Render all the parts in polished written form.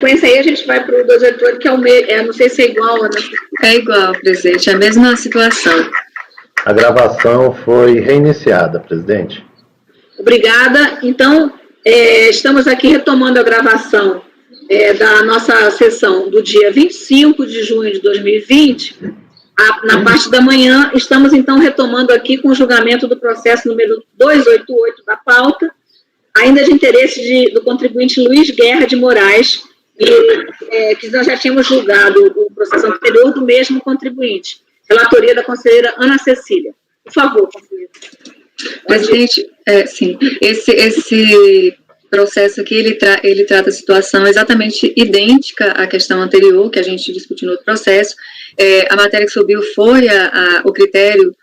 sequência aí, a gente vai para o 288, que é o meio, não sei se é igual, né? É igual, presidente, é a mesma situação. A gravação foi reiniciada, presidente. Obrigada. Então, estamos aqui retomando a gravação da nossa sessão do dia 25 de junho de 2020. Na parte da manhã, estamos, então, retomando aqui com o julgamento do processo número 288 da pauta, ainda de interesse do contribuinte Luiz Guerra de Moraes, que nós já tínhamos julgado o processo anterior do mesmo contribuinte. Relatoria da conselheira Ana Cecília. Por favor, conselheira. Presidente, sim, esse processo aqui, ele trata a situação exatamente idêntica à questão anterior, que a gente discutiu no outro processo. A matéria que subiu foi o critério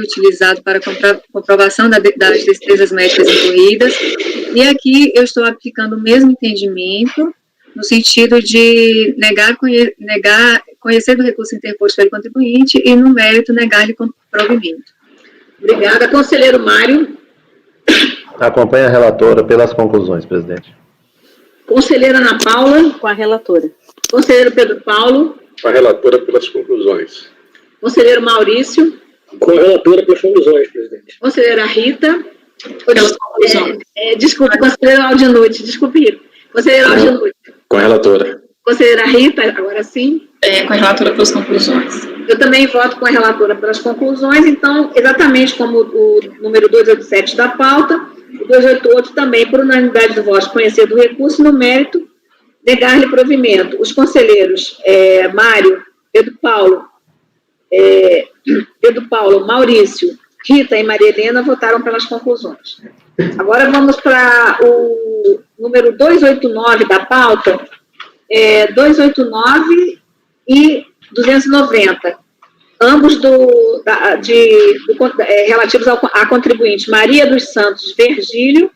utilizado para comprovação das despesas médicas incorridas, e aqui eu estou aplicando o mesmo entendimento, no sentido de negar conhecer do recurso interposto pelo contribuinte e, no mérito, negar-lhe provimento. Obrigada. Conselheiro Mário. Acompanhe a relatora pelas conclusões, presidente. Conselheira Ana Paula. Com a relatora. Conselheiro Pedro Paulo. Com a relatora pelas conclusões. Conselheiro Maurício. Com a relatora pelas conclusões, presidente. Conselheira Rita. Pelas conclusões. Desculpe, conselheiro Aldinute. Desculpe, conselheiro Aldinute. Com a relatora. Conselheira Rita, agora sim. Com a relatora pelas conclusões. Eu também voto com a relatora pelas conclusões, então, exatamente como o número 287 da pauta, o 288 também, por unanimidade do voto, conhecer do recurso no mérito, negar-lhe provimento. Os conselheiros Mário, Pedro Paulo, Maurício, Rita e Maria Helena votaram pelas conclusões. Agora vamos para o número 289 da pauta, 289 e 290, ambos relativos à contribuinte Maria dos Santos Virgílio,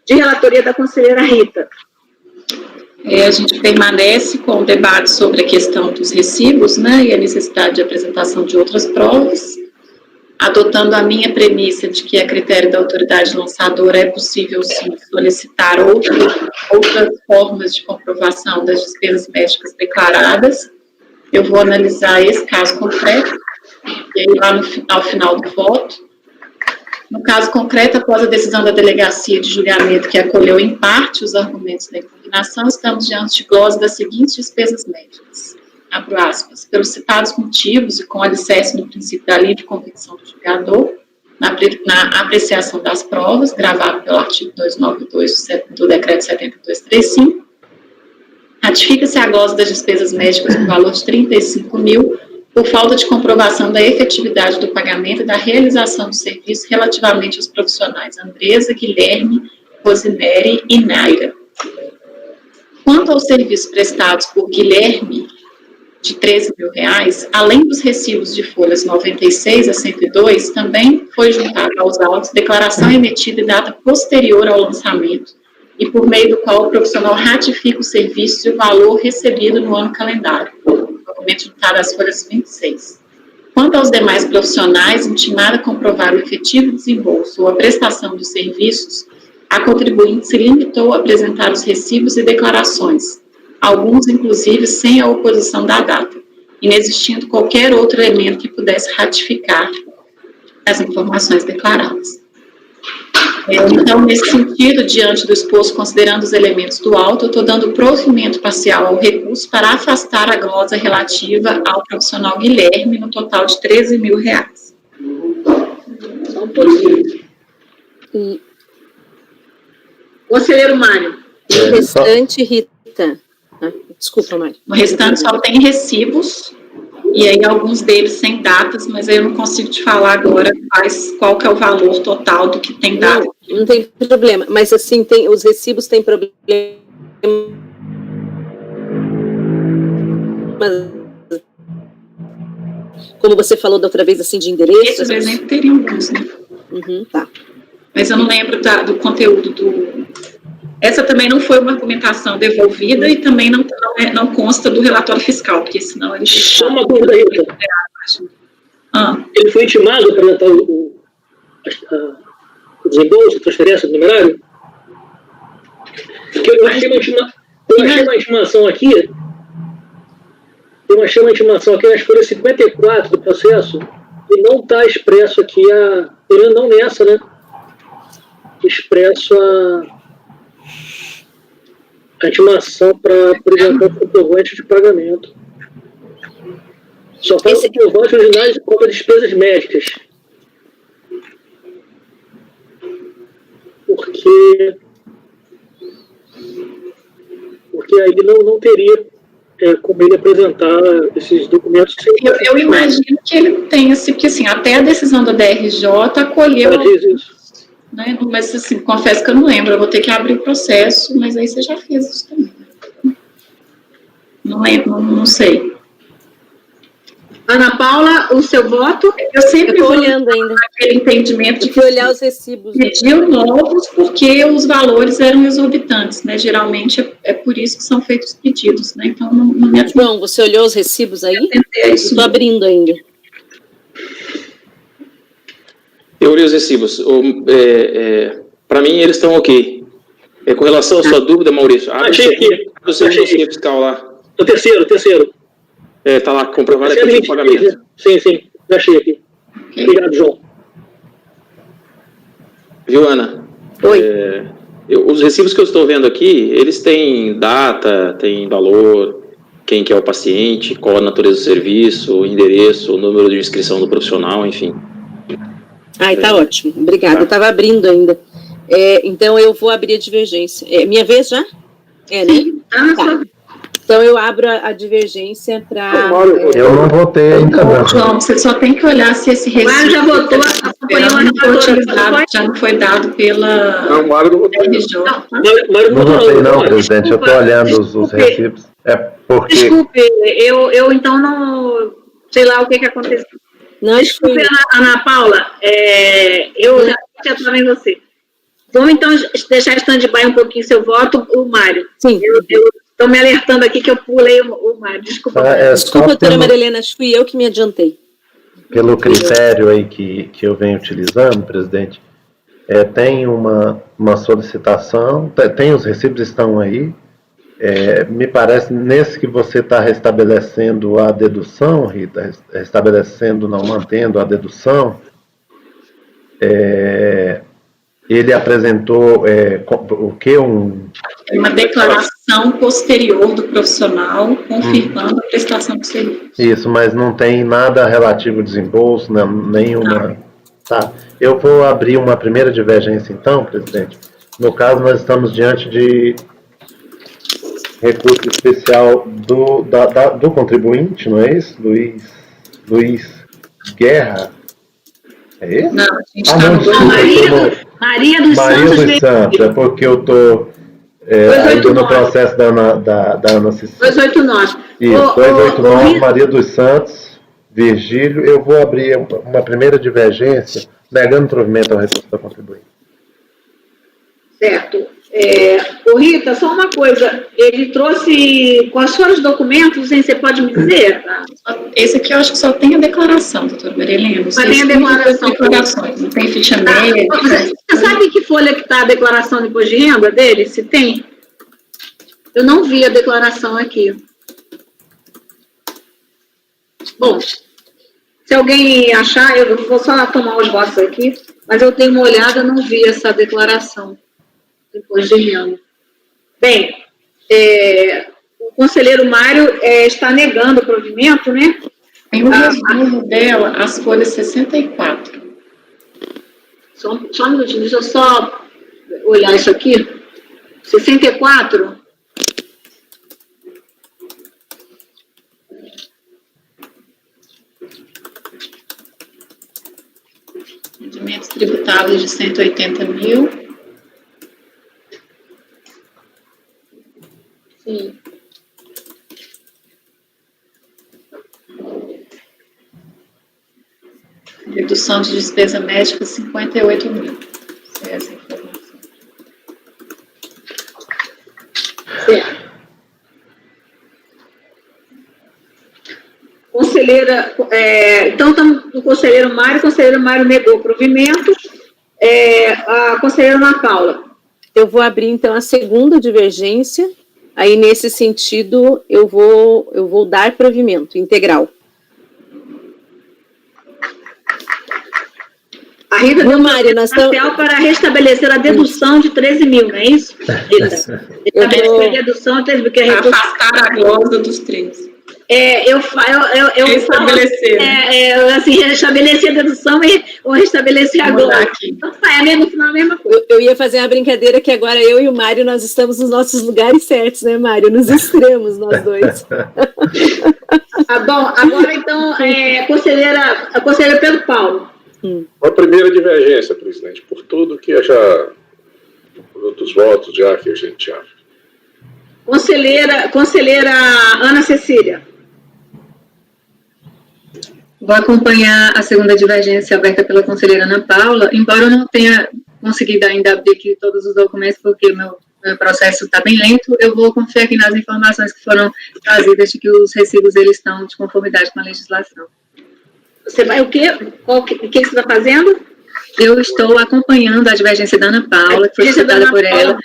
de relatoria da conselheira Rita. A gente permanece com o debate sobre a questão dos recibos, né, e a necessidade de apresentação de outras provas, adotando a minha premissa de que, a critério da autoridade lançadora, é possível, sim, solicitar outras formas de comprovação das despesas médicas declaradas. Eu vou analisar esse caso concreto, e aí lá ao final do voto. No caso concreto, após a decisão da delegacia de julgamento que acolheu em parte os argumentos da impugnação, estamos diante de glosa das seguintes despesas médicas. Abro aspas. Pelos citados motivos e com alicerce no princípio da livre convicção do julgador, na apreciação das provas, gravado pelo artigo 292 do decreto 7235, ratifica-se a glosa das despesas médicas no valor de 35 mil, por falta de comprovação da efetividade do pagamento e da realização do serviço relativamente aos profissionais Andresa, Guilherme, Rosinere e Naira. Quanto aos serviços prestados por Guilherme, de R$ 13 mil, além dos recibos de folhas 96 a 102, também foi juntado aos autos declaração emitida em data posterior ao lançamento, e por meio do qual o profissional ratifica os serviços e o valor recebido no ano calendário, documento juntado às folhas 26. Quanto aos demais profissionais, intimada a comprovar o efetivo desembolso ou a prestação dos serviços, a contribuinte se limitou a apresentar os recibos e declarações, alguns, inclusive, sem a oposição da data, inexistindo qualquer outro elemento que pudesse ratificar as informações declaradas. Então, nesse sentido, diante do exposto, considerando os elementos do auto, eu estou dando provimento parcial ao recurso para afastar a glosa relativa ao profissional Guilherme, no total de R$ 13 mil. Só um pouquinho. Conselheiro Mário. O restante, Rita. Desculpa, Mário. O restante só tem recibos, e aí alguns deles sem datas, mas aí eu não consigo te falar agora qual que é o valor total do que tem data. Não tem problema, mas assim, os recibos têm problema. Como você falou da outra vez, assim, de endereço. Esse, por exemplo, teria alguns, né? Tá. Mas eu não lembro do conteúdo do... Essa também não foi uma argumentação devolvida e também não consta do relatório fiscal, porque senão ele... Só uma dúvida, Rita. Ele foi intimado para apresentar o desembolso, a transferência do numerário? Porque eu achei uma Eu achei uma intimação aqui. Eu achei uma intimação aqui nas folhas 54 do processo e não está expresso aqui não nessa, né? Expresso a intimação para apresentar o comprovante de pagamento. Só faz o comprovante originais de próprias despesas médicas. Porque aí não teria como ele apresentar esses documentos. Eu imagino que ele tenha, porque assim, até a decisão da DRJ acolheu. Né? Mas assim, confesso que eu não lembro, eu vou ter que abrir o processo, mas aí você já fez isso também. Não lembro, não sei. Ana Paula, o seu voto? Eu sempre vou olhando ainda aquele entendimento de que olhar os recibos. Pediu novos porque os valores eram exorbitantes, né? Geralmente é por isso que são feitos pedidos, né? Então não me atendo. João, você olhou os recibos aí? Estou abrindo ainda. Eu olhei os recibos. Para mim, eles estão ok. Com relação à sua dúvida, Maurício, achei aqui. O segundo fiscal lá. O terceiro. Tá lá, comprovado aqui o pagamento. Sim, já achei aqui. Obrigado, João. Viu, Ana? Oi. Os recibos que eu estou vendo aqui, eles têm data, têm valor, quem que é o paciente, qual a natureza do serviço, o endereço, o número de inscrição do profissional, enfim. Ai, tá ótimo. Obrigada. Eu estava abrindo ainda. Então, eu vou abrir a divergência. Minha vez já? Né? Tá. Então, eu abro a divergência para... Eu não votei ainda, não. João, você só tem que olhar se esse recibo... Mário já votou, acompanhou a relatora. Já não foi dado pela... Não, Mário não votou. Não votei não, presidente. Eu estou olhando os recibos. Porque... Desculpe, eu então não... Sei lá o que aconteceu. Não, desculpe, Ana Paula. Eu já estava em você. Vamos então deixar stand-by um pouquinho seu voto, o Mário. Sim. Estou me alertando aqui que eu pulei o Mário. Desculpa. Desculpa, doutora Marilena, fui eu que me adiantei. Pelo critério aí que eu venho utilizando, presidente, tem uma solicitação, tem os recibos estão aí, me parece, nesse que você está restabelecendo a dedução, Rita, mantendo a dedução, ele apresentou o que? Uma declaração posterior do profissional confirmando a prestação do serviço. Isso, mas não tem nada relativo ao desembolso, nenhuma... Tá. Eu vou abrir uma primeira divergência então, presidente. No caso, nós estamos diante de recurso especial do contribuinte, não é isso? Luiz Guerra. É esse? Não, a gente está no... Maria dos Santos, é porque eu estou ainda no processo da Ana Cecília. 289. Isso, 289, Maria dos Santos, Virgílio. Eu vou abrir uma primeira divergência, negando provimento ao recurso da contribuinte. Certo. Rita, só uma coisa, ele trouxe, quais foram os documentos, hein? Você pode me dizer? Esse aqui eu acho que só tem a declaração, doutora Marilena. Só tem a declaração. Não tem ficha médica. Você sabe que folha que está a declaração de imposto de renda dele? Se tem? Eu não vi a declaração aqui. Bom, se alguém achar, eu vou só tomar os votos aqui, mas eu tenho uma olhada, não vi essa declaração de imposto de renda. Bem, o conselheiro Mário está negando o provimento, né? Tem um resumo dela, as folhas 64. Só um minutinho, deixa eu só olhar isso aqui. 64? Rendimentos tributáveis de 180 mil. Sim. Redução de despesa médica, 58 mil. Essa informação. Certo. Conselheira, então estamos no conselheiro Mário negou o provimento. A conselheira Ana Paula. Eu vou abrir, então, a segunda divergência Aí, nesse sentido, eu vou dar provimento integral. A Rita deu Mário, nós parcial para restabelecer a dedução de 13 mil, não é isso, Rita? Restabelecer a dedução de 13 mil, que é afastar a glosa dos 13. Restabelecer. Assim, restabelecer a dedução ou restabelecer a glosa. Então, no final, a mesma coisa. Eu ia fazer uma brincadeira que agora eu e o Mário, nós estamos nos nossos lugares certos, né, Mário? Nos extremos, nós dois. Bom, agora, então, a conselheira Pedro Paulo. Uma primeira divergência, presidente, por tudo que por outros votos já que a gente acha. Conselheira Ana Cecília. Vou acompanhar a segunda divergência aberta pela conselheira Ana Paula, embora eu não tenha conseguido ainda abrir aqui todos os documentos, porque meu processo está bem lento, eu vou confiar aqui nas informações que foram trazidas de que os recibos eles estão de conformidade com a legislação. Você vai o quê? O que você está fazendo? Eu estou acompanhando a divergência da Ana Paula, que foi citada por ela,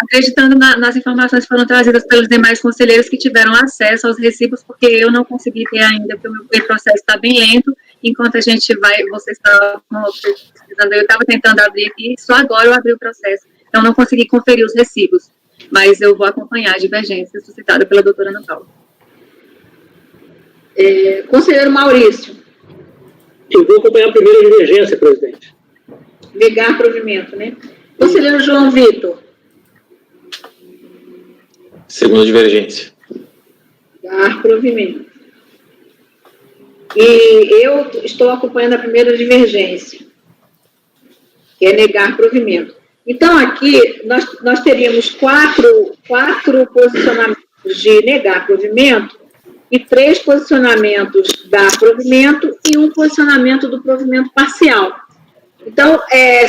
acreditando nas informações que foram trazidas pelos demais conselheiros que tiveram acesso aos recibos, porque eu não consegui ter ainda, porque o meu processo está bem lento, enquanto a gente você está pesquisando, eu estava tentando abrir aqui, só agora eu abri o processo, então não consegui conferir os recibos, mas eu vou acompanhar a divergência suscitada pela doutora Ana Paula. Conselheiro Maurício. Eu vou acompanhar a primeira divergência, presidente. Negar provimento, né? Conselheiro João Vitor. Segunda divergência. Negar provimento. E eu estou acompanhando a primeira divergência, que é negar provimento. Então, aqui, nós teríamos quatro posicionamentos de negar provimento e 3 posicionamentos dar provimento e um posicionamento do provimento parcial. Então,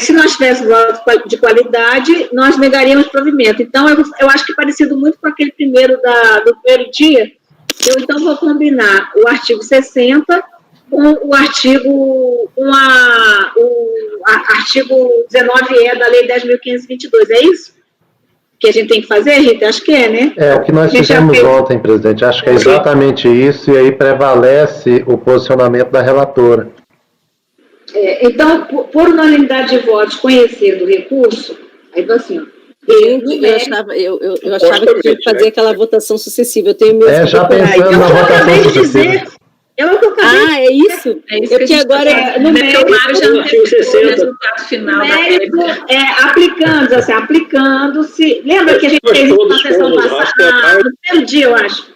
se nós tivéssemos voto de qualidade, nós negaríamos provimento. Então, eu acho que parecido muito com aquele primeiro do primeiro dia, eu então vou combinar o artigo 60 com o artigo 19E da Lei 10.522, é isso? Que a gente tem que fazer, Rita? Acho que né? É o que nós fizemos ontem, presidente. Acho que é exatamente isso, e aí prevalece o posicionamento da relatora. Então, por unanimidade de votos, conhecendo o recurso, aí assim, ó. Eu achava que tinha que fazer aquela votação sucessiva. Eu tenho meus já pensando na votação sucessiva. É isso? É isso que agora no mérito, já não tem o resultado final aplicando-se. Lembra que a gente fez isso na sessão passada, no primeiro dia, eu acho.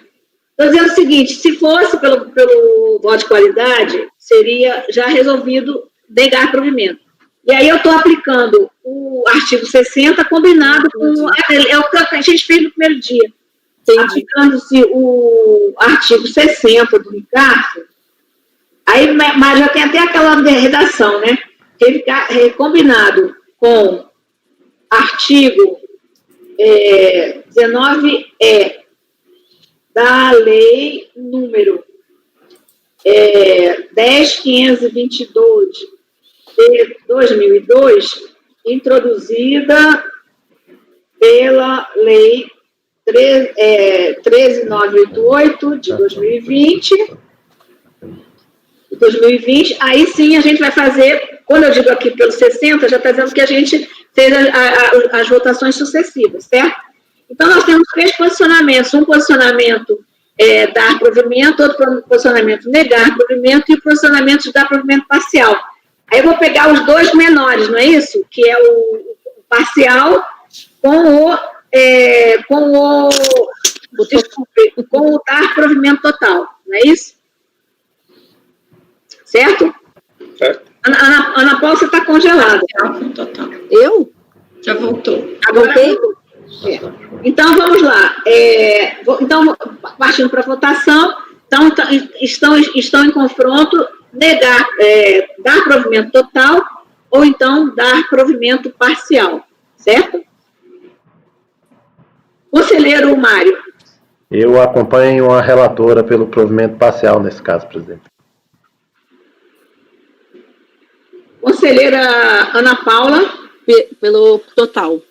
Estou dizendo o seguinte: se fosse pelo voto de qualidade, seria já resolvido negar provimento. E aí eu estou aplicando o artigo 60 combinado com o que a gente fez no primeiro dia. Aplicando-se o artigo 60 do Ricardo, aí, mas já tem até aquela redação, né? Teve combinado com artigo 19E da lei número 10.522 de 2002, introduzida pela lei 13.988 de 2020, aí sim a gente vai fazer, quando eu digo aqui pelo 60, já está dizendo que a gente fez as votações sucessivas, certo? Então, nós temos 3 posicionamentos, um posicionamento dar provimento, outro posicionamento negar provimento e o posicionamento de dar provimento parcial. Aí eu vou pegar os 2 menores, não é isso? Que é o parcial com o dar provimento total, não é isso? Certo? Ana Paula, você está congelada. Total. Eu? Já voltou. Agora, então, vamos lá. Então, partindo para a votação, então, estão em confronto dar provimento total ou então dar provimento parcial, certo? Conselheiro Mário. Eu acompanho a relatora pelo provimento parcial nesse caso, presidente. Conselheira Ana Paula. Pelo total.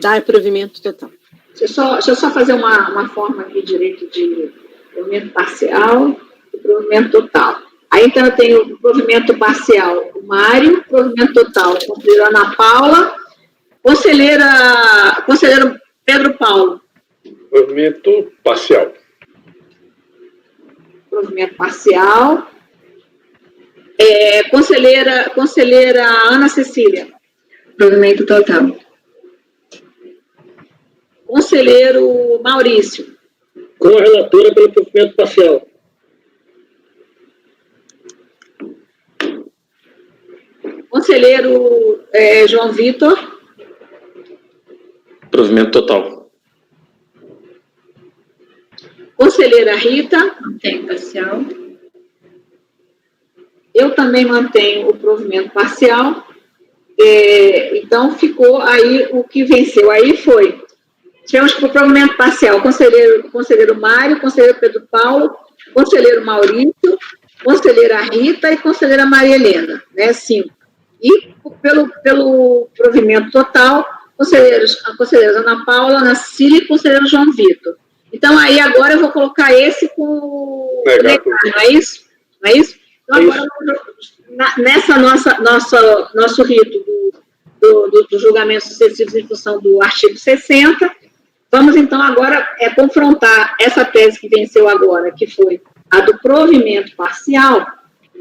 dar provimento total. Deixa eu só fazer uma forma aqui, direito de provimento parcial e provimento total. Aí, então, eu tenho o provimento parcial, o Mário, provimento total, conselheira Ana Paula, conselheiro Pedro Paulo. Provimento parcial. Provimento parcial. Conselheira Ana Cecília. Provimento total. Conselheiro Maurício. Com a relatora pelo provimento parcial. Conselheiro João Vitor. Provimento total. Conselheira Rita. Mantém parcial. Eu também mantenho o provimento parcial. Então, ficou aí o que venceu. Aí foi. Tivemos o provimento parcial, conselheiro Mário, conselheiro Pedro Paulo, conselheiro Maurício, conselheira Rita e conselheira Maria Helena, né, 5. E pelo provimento total, a conselheira Ana Paula, Ana Cecília e conselheiro João Vitor. Então, aí agora eu vou colocar esse com o negar, não é isso? Não é isso? Então, agora, nessa nosso rito do julgamento sucessivo em função do artigo 60, vamos, então, agora confrontar essa tese que venceu agora, que foi a do provimento parcial,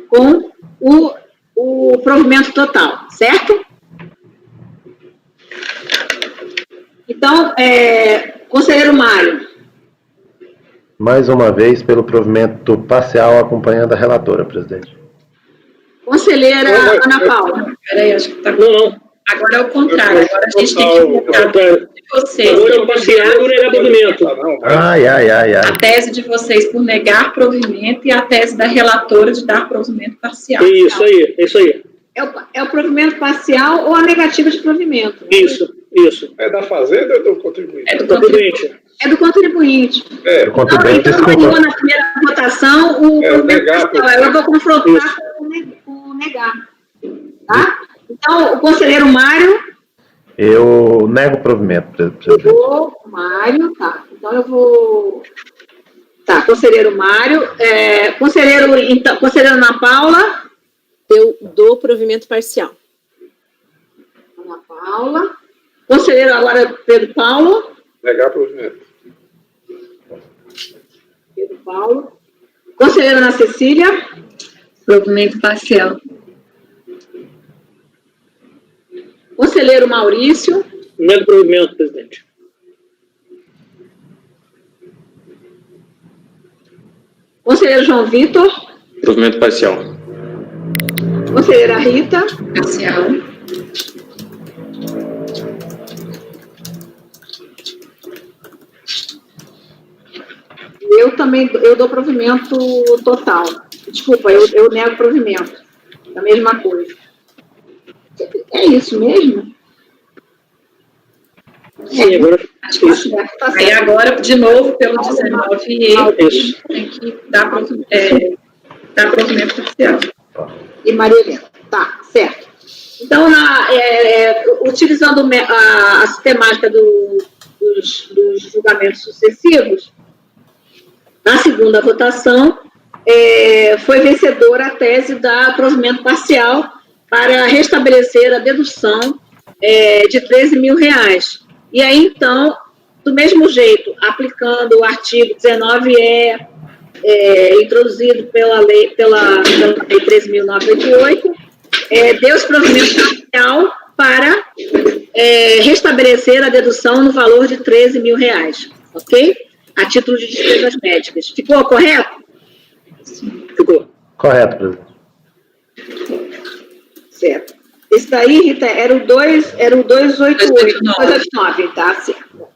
com o provimento total, certo? Então, conselheiro Mário. Mais uma vez, pelo provimento parcial, acompanhando a relatora, presidente. Conselheira Ana Paula. Peraí, acho que tá... Não. Agora é o contrário. Agora a gente tem que colocar de vocês. Agora é o parcial e negar provimento. A tese de vocês por negar provimento e a tese da relatora de dar provimento parcial. Isso aí. É o provimento parcial ou a negativa de provimento? Isso. É da Fazenda ou do contribuinte? É do contribuinte. É do contribuinte. O contribuinte, então ganhou na primeira votação o provimento parcial. Eu vou confrontar com o negar. Tá? Então, o conselheiro Mário. Eu nego o provimento, presidente. Mário, tá. Então, eu vou... Tá, conselheiro Mário. Conselheira Ana Paula. Eu dou provimento parcial. Ana Paula. Conselheiro agora Pedro Paulo. Negar provimento. Pedro Paulo. Conselheira Ana Cecília. Provimento parcial. Conselheiro Maurício. Nego provimento, presidente. Conselheiro João Vitor. Provimento parcial. Conselheira Rita. Parcial. Eu dou provimento total. Desculpa, eu nego provimento. É a mesma coisa. É isso mesmo? Sim, agora. Tá Aí agora, de novo, pelo 19E, a gente tem que dar provimento parcial. E Maria Helena. Tá, certo. Então, utilizando a sistemática dos julgamentos sucessivos, na segunda votação, foi vencedora a tese da provimento parcial para restabelecer a dedução de R$13 mil. E aí, então, do mesmo jeito, aplicando o artigo 19E, introduzido pela lei 13.988, deu-se provimento parcial para restabelecer a dedução no valor de R$13 mil, ok? A título de despesas médicas. Ficou correto? Ficou. Correto, presidente. Certo. Esse daí, Rita, era o 289, tá? Certo.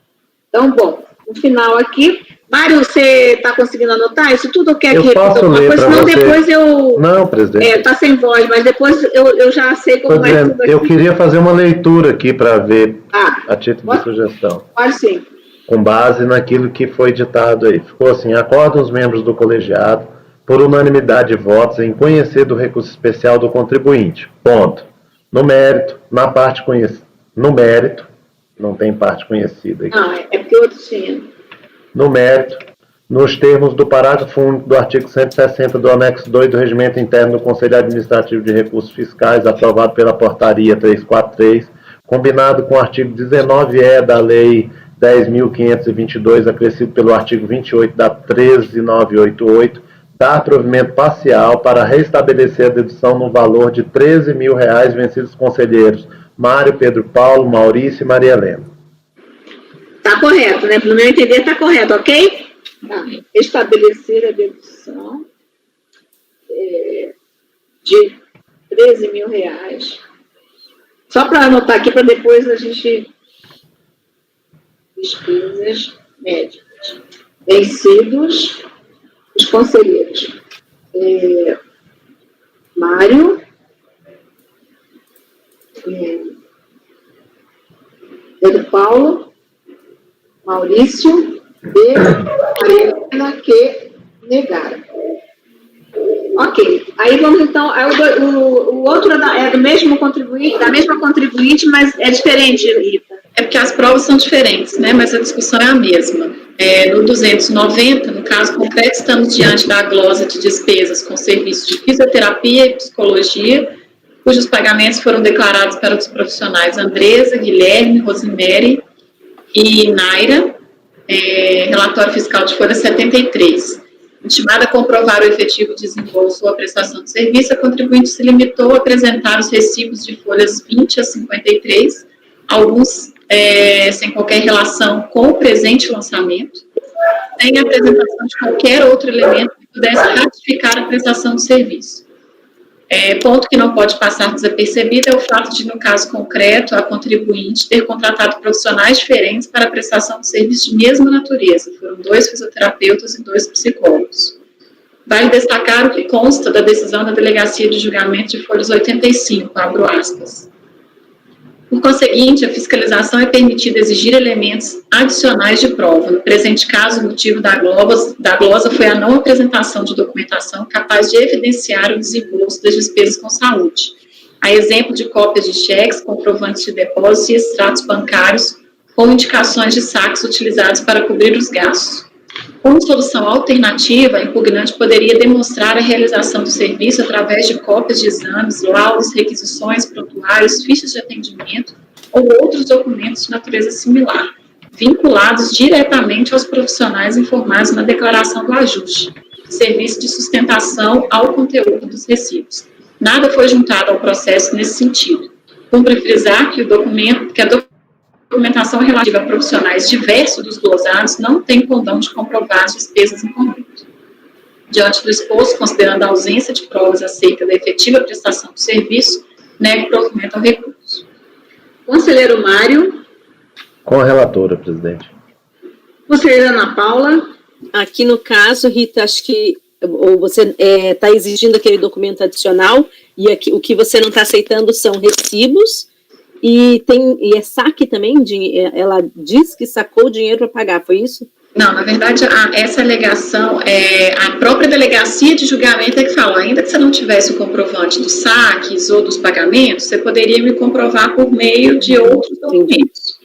Então, bom, no final aqui. Mário, você está conseguindo anotar isso tudo ou quer que repita alguma coisa? Senão depois eu... Não, presidente. Está sem voz, mas depois eu já sei como é tudo aqui. Eu queria fazer uma leitura aqui para ver a título de sugestão. Pode sim. Com base naquilo que foi ditado aí. Ficou assim: acordam os membros do colegiado, por unanimidade de votos, em conhecer do recurso especial do contribuinte. Ponto. No mérito, na parte conhecida. No mérito, Não tem parte conhecida aqui. Não, é porque outro tinha. No mérito, nos termos do parágrafo único do artigo 160 do anexo 2 do Regimento Interno do Conselho Administrativo de Recursos Fiscais, aprovado pela Portaria 343, combinado com o artigo 19E da Lei 10.522, acrescido pelo artigo 28 da 13988, dar provimento parcial para restabelecer a dedução no valor de R$13 mil vencidos aos conselheiros Mário, Pedro Paulo, Maurício e Maria Helena. Está correto, né? No meu entender, está correto, ok? Tá. Estabelecer a dedução de R$13 mil. Só para anotar aqui, para depois a gente... Despesas médicas. Vencidos os conselheiros. Mário... Pedro Paulo, Maurício e Mariana, que negaram. Ok. Aí vamos então. O outro é do mesmo contribuinte, da mesma contribuinte, mas é diferente, Rita. É porque as provas são diferentes, né? Mas a discussão é a mesma. No 290, no caso concreto, estamos diante da glosa de despesas com serviços de fisioterapia e psicologia, cujos pagamentos foram declarados para os profissionais Andresa, Guilherme, Rosemary e Naira, relatório fiscal de folha 73. Intimada a comprovar o efetivo desembolso ou a prestação de serviço, a contribuinte se limitou a apresentar os recibos de folhas 20 a 53, alguns sem qualquer relação com o presente lançamento, sem apresentação de qualquer outro elemento que pudesse ratificar a prestação de serviço. Ponto que não pode passar desapercebido é o fato de, no caso concreto, a contribuinte ter contratado profissionais diferentes para a prestação de serviços de mesma natureza. Foram 2 fisioterapeutas e 2 psicólogos. Vale destacar o que consta da decisão da Delegacia de Julgamento de folhas 85, abro aspas. Por conseguinte, a fiscalização é permitida exigir elementos adicionais de prova. No presente caso, o motivo da glosa foi a não apresentação de documentação capaz de evidenciar o desembolso das despesas com saúde. A exemplo de cópias de cheques, comprovantes de depósitos e extratos bancários com indicações de saques utilizados para cobrir os gastos. Como solução alternativa, a impugnante poderia demonstrar a realização do serviço através de cópias de exames, laudos, requisições, prontuários, fichas de atendimento ou outros documentos de natureza similar, vinculados diretamente aos profissionais informados na declaração do ajuste, serviço de sustentação ao conteúdo dos recibos. Nada foi juntado ao processo nesse sentido. Cumpre frisar que a documentação relativa a profissionais diversos dos glosados não tem condão de comprovar as despesas em conjunto. Diante do exposto, considerando a ausência de provas acerca da efetiva prestação do serviço, nego provimento ao recurso. Conselheiro Mário. Com a relatora, presidente. Conselheira Ana Paula. Aqui no caso, Rita, acho que você está exigindo aquele documento adicional e aqui, o que você não está aceitando são recibos. E é saque também? Ela diz que sacou o dinheiro para pagar, foi isso? Não, na verdade, essa alegação, a própria delegacia de julgamento é que fala, ainda que você não tivesse o comprovante dos saques ou dos pagamentos, você poderia me comprovar por meio de outros documentos.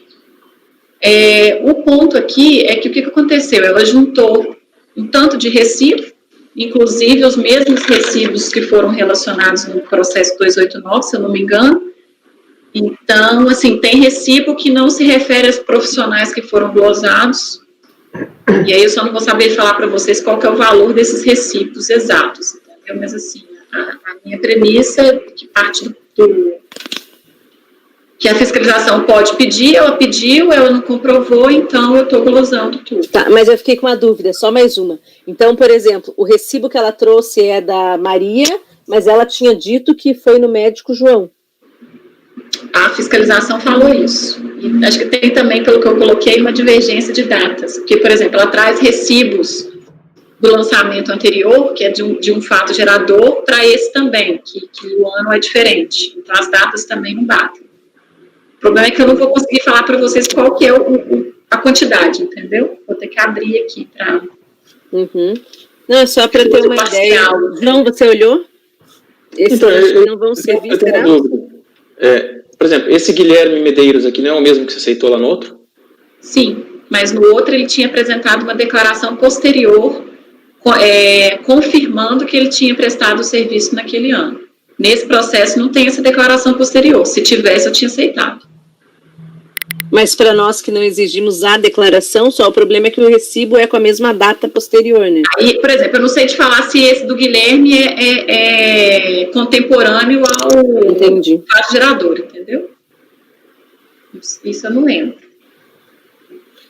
O ponto aqui é que o que aconteceu? Ela juntou um tanto de recibo, inclusive os mesmos recibos que foram relacionados no processo 289, se eu não me engano. Então, assim, tem recibo que não se refere aos profissionais que foram glosados, e aí eu só não vou saber falar para vocês qual que é o valor desses recibos exatos, entendeu? Mas, assim, a minha premissa, que parte que a fiscalização pode pedir, ela pediu, ela não comprovou, então eu estou glosando tudo. Tá, mas eu fiquei com uma dúvida, só mais uma. Então, por exemplo, o recibo que ela trouxe é da Maria, mas ela tinha dito que foi no médico João. A fiscalização falou isso. E acho que tem também, pelo que eu coloquei, uma divergência de datas. Porque, por exemplo, ela traz recibos do lançamento anterior, que é de um fato gerador, para esse também, que o ano é diferente. Então, as datas também não batem. O problema é que eu não vou conseguir falar para vocês qual que é a quantidade, entendeu? Vou ter que abrir aqui para... Uhum. Não, é só para ter uma ideia. João, você olhou? Esses então, não vão servir, será? Por exemplo, esse Guilherme Medeiros aqui não é o mesmo que você aceitou lá no outro? Sim, mas no outro ele tinha apresentado uma declaração posterior, confirmando que ele tinha prestado o serviço naquele ano. Nesse processo não tem essa declaração posterior. Se tivesse, eu tinha aceitado. Mas para nós que não exigimos a declaração, só o problema é que o recibo é com a mesma data posterior, né? Aí, por exemplo, eu não sei te falar se esse do Guilherme é contemporâneo ao fato gerador, entendeu? Isso eu não lembro.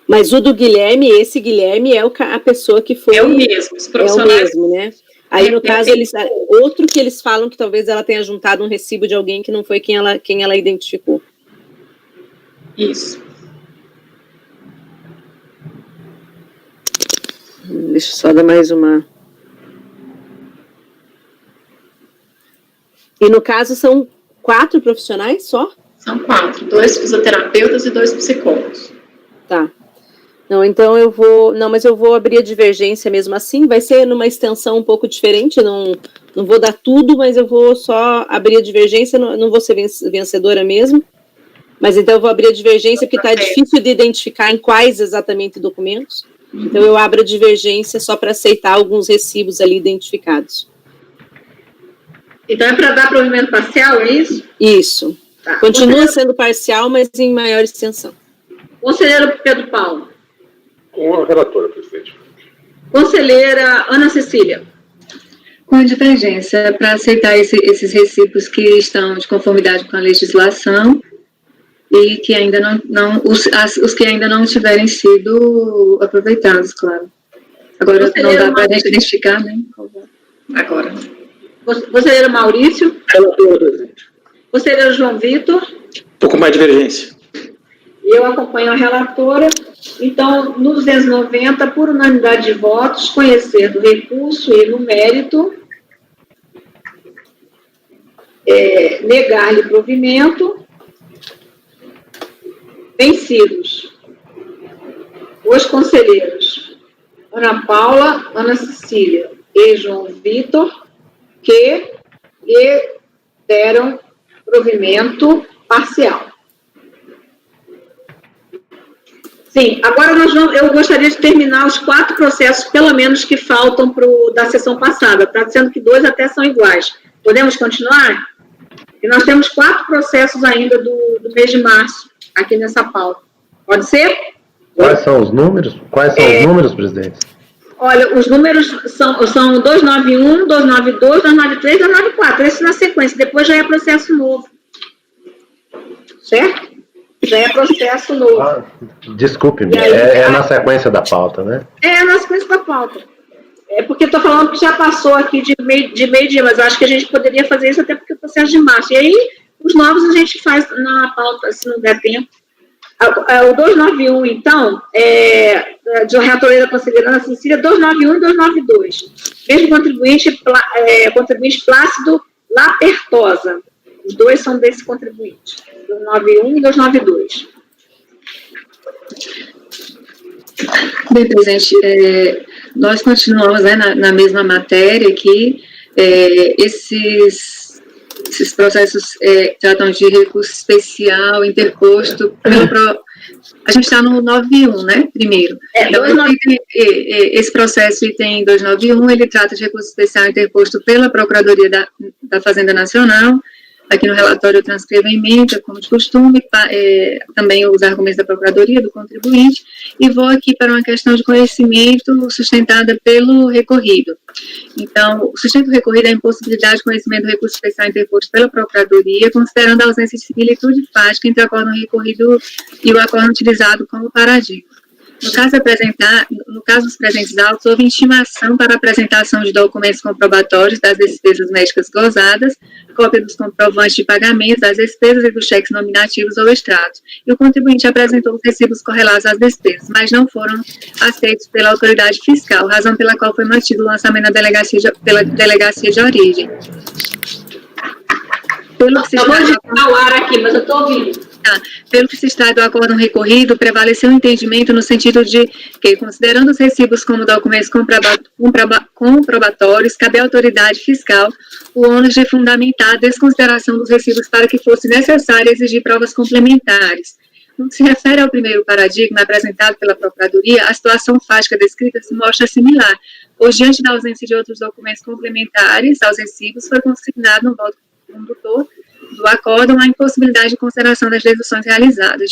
Mas o do Guilherme, esse Guilherme é a pessoa que foi... É o mesmo, os profissionais... É o mesmo, né? Aí, no caso, outro que eles falam que talvez ela tenha juntado um recibo de alguém que não foi quem ela identificou. Isso. Deixa eu só dar mais uma... E no caso são 4 profissionais só? São 4, 2 fisioterapeutas e 2 psicólogos. Tá. Não, então eu vou... Não, mas eu vou abrir a divergência mesmo assim, vai ser numa extensão um pouco diferente, não vou dar tudo, mas eu vou só abrir a divergência, não vou ser vencedora mesmo. Mas então eu vou abrir a divergência porque está difícil de identificar em quais exatamente documentos. Então eu abro a divergência só para aceitar alguns recibos ali identificados. Então é para dar provimento parcial, é isso? Isso. Tá. Continua sendo parcial, mas em maior extensão. Conselheiro Pedro Paulo. Com a relatora, presidente. Conselheira Ana Cecília. Com a divergência, para aceitar esses recibos que estão de conformidade com a legislação e que ainda os que ainda não tiverem sido aproveitados, claro. Agora não dá para a gente identificar, né? Agora. Conselheiro Maurício. Relatora, presidente. Conselheiro João Vitor. Um pouco mais de divergência. Eu acompanho a relatora. Então, no 290, por unanimidade de votos, conhecer do recurso e no mérito, negar-lhe provimento, vencidos os conselheiros Ana Paula, Ana Cecília e João Vitor, que lhe deram provimento parcial. Sim, agora eu gostaria de terminar os 4 processos, pelo menos, que faltam da sessão passada, tá? Sendo que 2 até são iguais. Podemos continuar? E nós temos 4 processos ainda do mês de março, aqui nessa pauta. Pode ser? Quais são os números? Quais são os números, presidente? Olha, os números são 291, 292, 293, 294. Esse na sequência. Depois já é processo novo. Certo? Já é processo novo. Desculpe-me, é na sequência da pauta, né? É na sequência da pauta. É porque estou falando que já passou aqui de meio-dia, mas eu acho que a gente poderia fazer isso até porque é o processo de março. E aí, os novos a gente faz na pauta, se não der tempo. O 291, então, de relatoria da conselheira Ana Cecília, 291 e 292. Mesmo contribuinte Plácido Lapertosa. Os 2 são desse contribuinte. 291 e 292. Bem, presidente, nós continuamos na mesma matéria aqui. Esses processos tratam de recurso especial interposto a gente está no 91, né, primeiro. Então, esse processo item 291, ele trata de recurso especial interposto pela Procuradoria da Fazenda Nacional. Aqui no relatório eu transcrevo a emenda, como de costume, também os argumentos da Procuradoria, do contribuinte, e vou aqui para uma questão de conhecimento sustentada pelo recorrido. Então, o sustento do recorrido é a impossibilidade de conhecimento do recurso especial interposto pela Procuradoria, considerando a ausência de similitude fática entre o acórdão recorrido e o acórdão utilizado como paradigma. No caso dos presentes autos, houve intimação para apresentação de documentos comprobatórios das despesas médicas gozadas, cópia dos comprovantes de pagamento das despesas e dos cheques nominativos ou extratos, e o contribuinte apresentou os recibos correlatos às despesas, mas não foram aceitos pela autoridade fiscal, razão pela qual foi mantido o lançamento pela delegacia de origem. Eu vou desligar o ar aqui, mas eu estou ouvindo. Pelo que se extrai do acórdão recorrido, prevaleceu o entendimento no sentido de que, considerando os recibos como documentos comprobatórios, cabe à autoridade fiscal o ônus de fundamentar a desconsideração dos recibos para que fosse necessário exigir provas complementares. No que se refere ao primeiro paradigma apresentado pela Procuradoria, a situação fática descrita se mostra similar, pois, diante da ausência de outros documentos complementares aos recibos, foi consignado no voto condutor do acórdão a impossibilidade de consideração das deduções realizadas,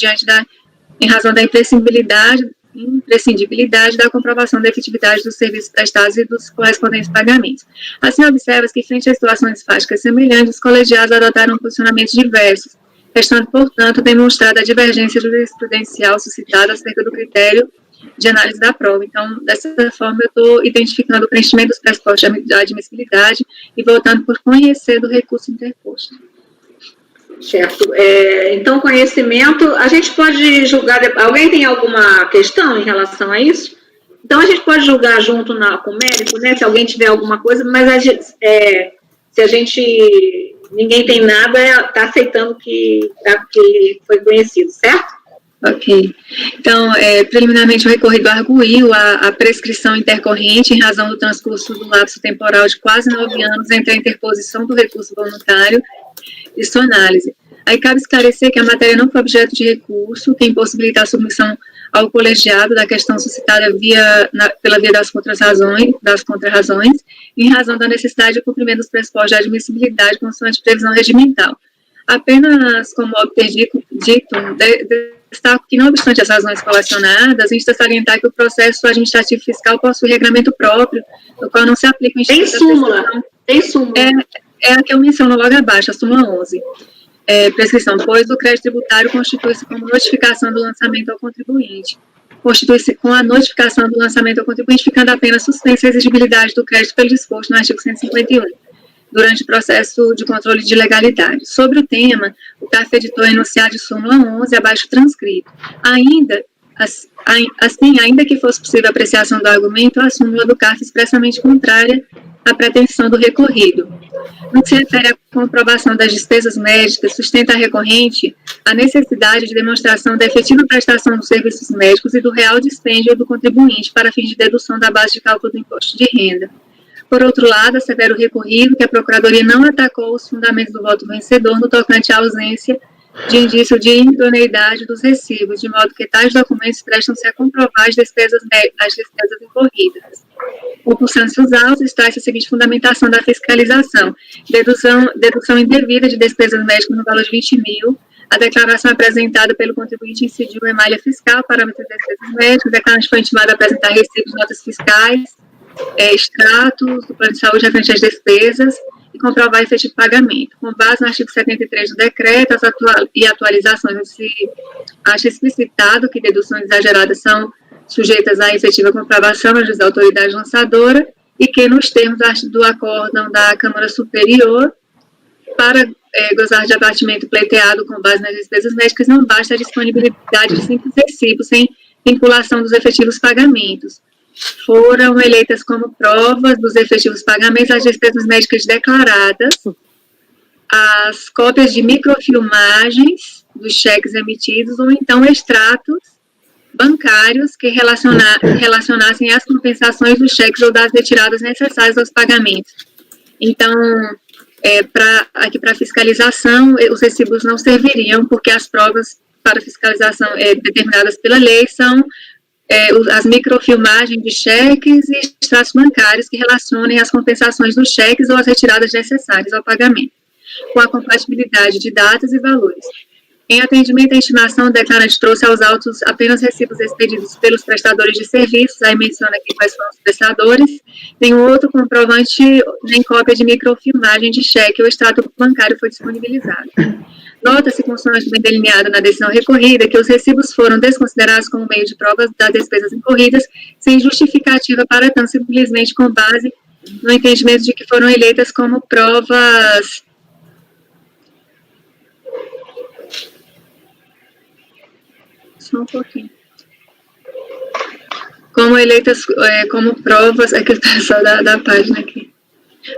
em razão da imprescindibilidade da comprovação da efetividade dos serviços prestados e dos correspondentes pagamentos. Assim, observa-se que, frente a situações fáticas semelhantes, os colegiados adotaram posicionamentos diversos, restando, portanto, demonstrada a divergência jurisprudencial suscitada acerca do critério de análise da prova. Então, dessa forma, eu estou identificando o preenchimento dos pressupostos de admissibilidade e votando por conhecer do recurso interposto. Certo. Então, conhecimento, a gente pode julgar, alguém tem alguma questão em relação a isso? Então, a gente pode julgar junto com o médico, né, se alguém tiver alguma coisa, mas ninguém tem nada, está aceitando que foi conhecido, certo? Ok. Então, preliminarmente, o recorrido arguiu a prescrição intercorrente em razão do transcurso do lapso temporal de quase 9 anos entre a interposição do recurso voluntário e sua análise. Aí cabe esclarecer que a matéria não foi objeto de recurso, que impossibilita a submissão ao colegiado da questão suscitada pela via das contrarrazões, em razão da necessidade de cumprimento dos pressupostos de admissibilidade consoante previsão regimental. Apenas como obter dito, destaco que, não obstante as razões colacionadas, insta a salientar que o processo administrativo fiscal possui regramento próprio, no qual não se aplica o instituto Tem súmula. É a que eu menciono logo abaixo, a súmula 11. Prescrição, pois o crédito tributário constitui-se como notificação do lançamento ao contribuinte. Constitui-se com a notificação do lançamento ao contribuinte, ficando apenas suspensa a exigibilidade do crédito pelo disposto no artigo 151, durante o processo de controle de legalidade. Sobre o tema, o CARF editou a enunciado de súmula 11, abaixo transcrito. Ainda que fosse possível a apreciação do argumento, a súmula do CARF expressamente contrária à pretensão do recorrido. No que se refere à comprovação das despesas médicas, sustenta a recorrente a necessidade de demonstração da efetiva prestação dos serviços médicos e do real dispêndio do contribuinte para fins de dedução da base de cálculo do imposto de renda. Por outro lado, assevera o recorrido que a Procuradoria não atacou os fundamentos do voto vencedor no tocante à ausência de indício de idoneidade dos recibos, de modo que tais documentos prestam-se a comprovar as despesas incorridas. Compulsando-se os autos, extrai-se a seguinte fundamentação da fiscalização: dedução indevida de despesas médicas no valor de 20 mil, a declaração apresentada pelo contribuinte incidiu em malha fiscal, parâmetros de despesas médicas, o declarante foi intimado a apresentar recibos, notas fiscais, extratos do plano de saúde referente às despesas e comprovar efetivo pagamento. Com base no artigo 73 do decreto e atualizações, se acha explicitado que deduções exageradas são sujeitas à efetiva comprovação da autoridade lançadora e que, nos termos do acórdão da Câmara Superior, para gozar de abatimento pleiteado com base nas despesas médicas, não basta a disponibilidade de simples recibos sem vinculação dos efetivos pagamentos. Foram eleitas como provas dos efetivos pagamentos as despesas médicas declaradas, as cópias de microfilmagens dos cheques emitidos ou então extratos bancários que relacionassem as compensações dos cheques ou das retiradas necessárias aos pagamentos. Então, aqui para fiscalização, os recibos não serviriam, porque as provas para fiscalização determinadas pela lei são as microfilmagens de cheques e extratos bancários que relacionem as compensações dos cheques ou as retiradas necessárias ao pagamento, com a compatibilidade de datas e valores. Em atendimento à intimação, o declarante trouxe aos autos apenas recibos expedidos pelos prestadores de serviços, aí menciona aqui quais são os prestadores, nenhum outro comprovante nem cópia de microfilmagem de cheque ou extrato bancário foi disponibilizado. Nota-se, consoante bem delineado na decisão recorrida, que os recibos foram desconsiderados como meio de provas das despesas incorridas, sem justificativa para tanto, simplesmente com base no entendimento de que foram eleitas como provas só um pouquinho. Como eleitas como provas, é que o pessoal da página aqui.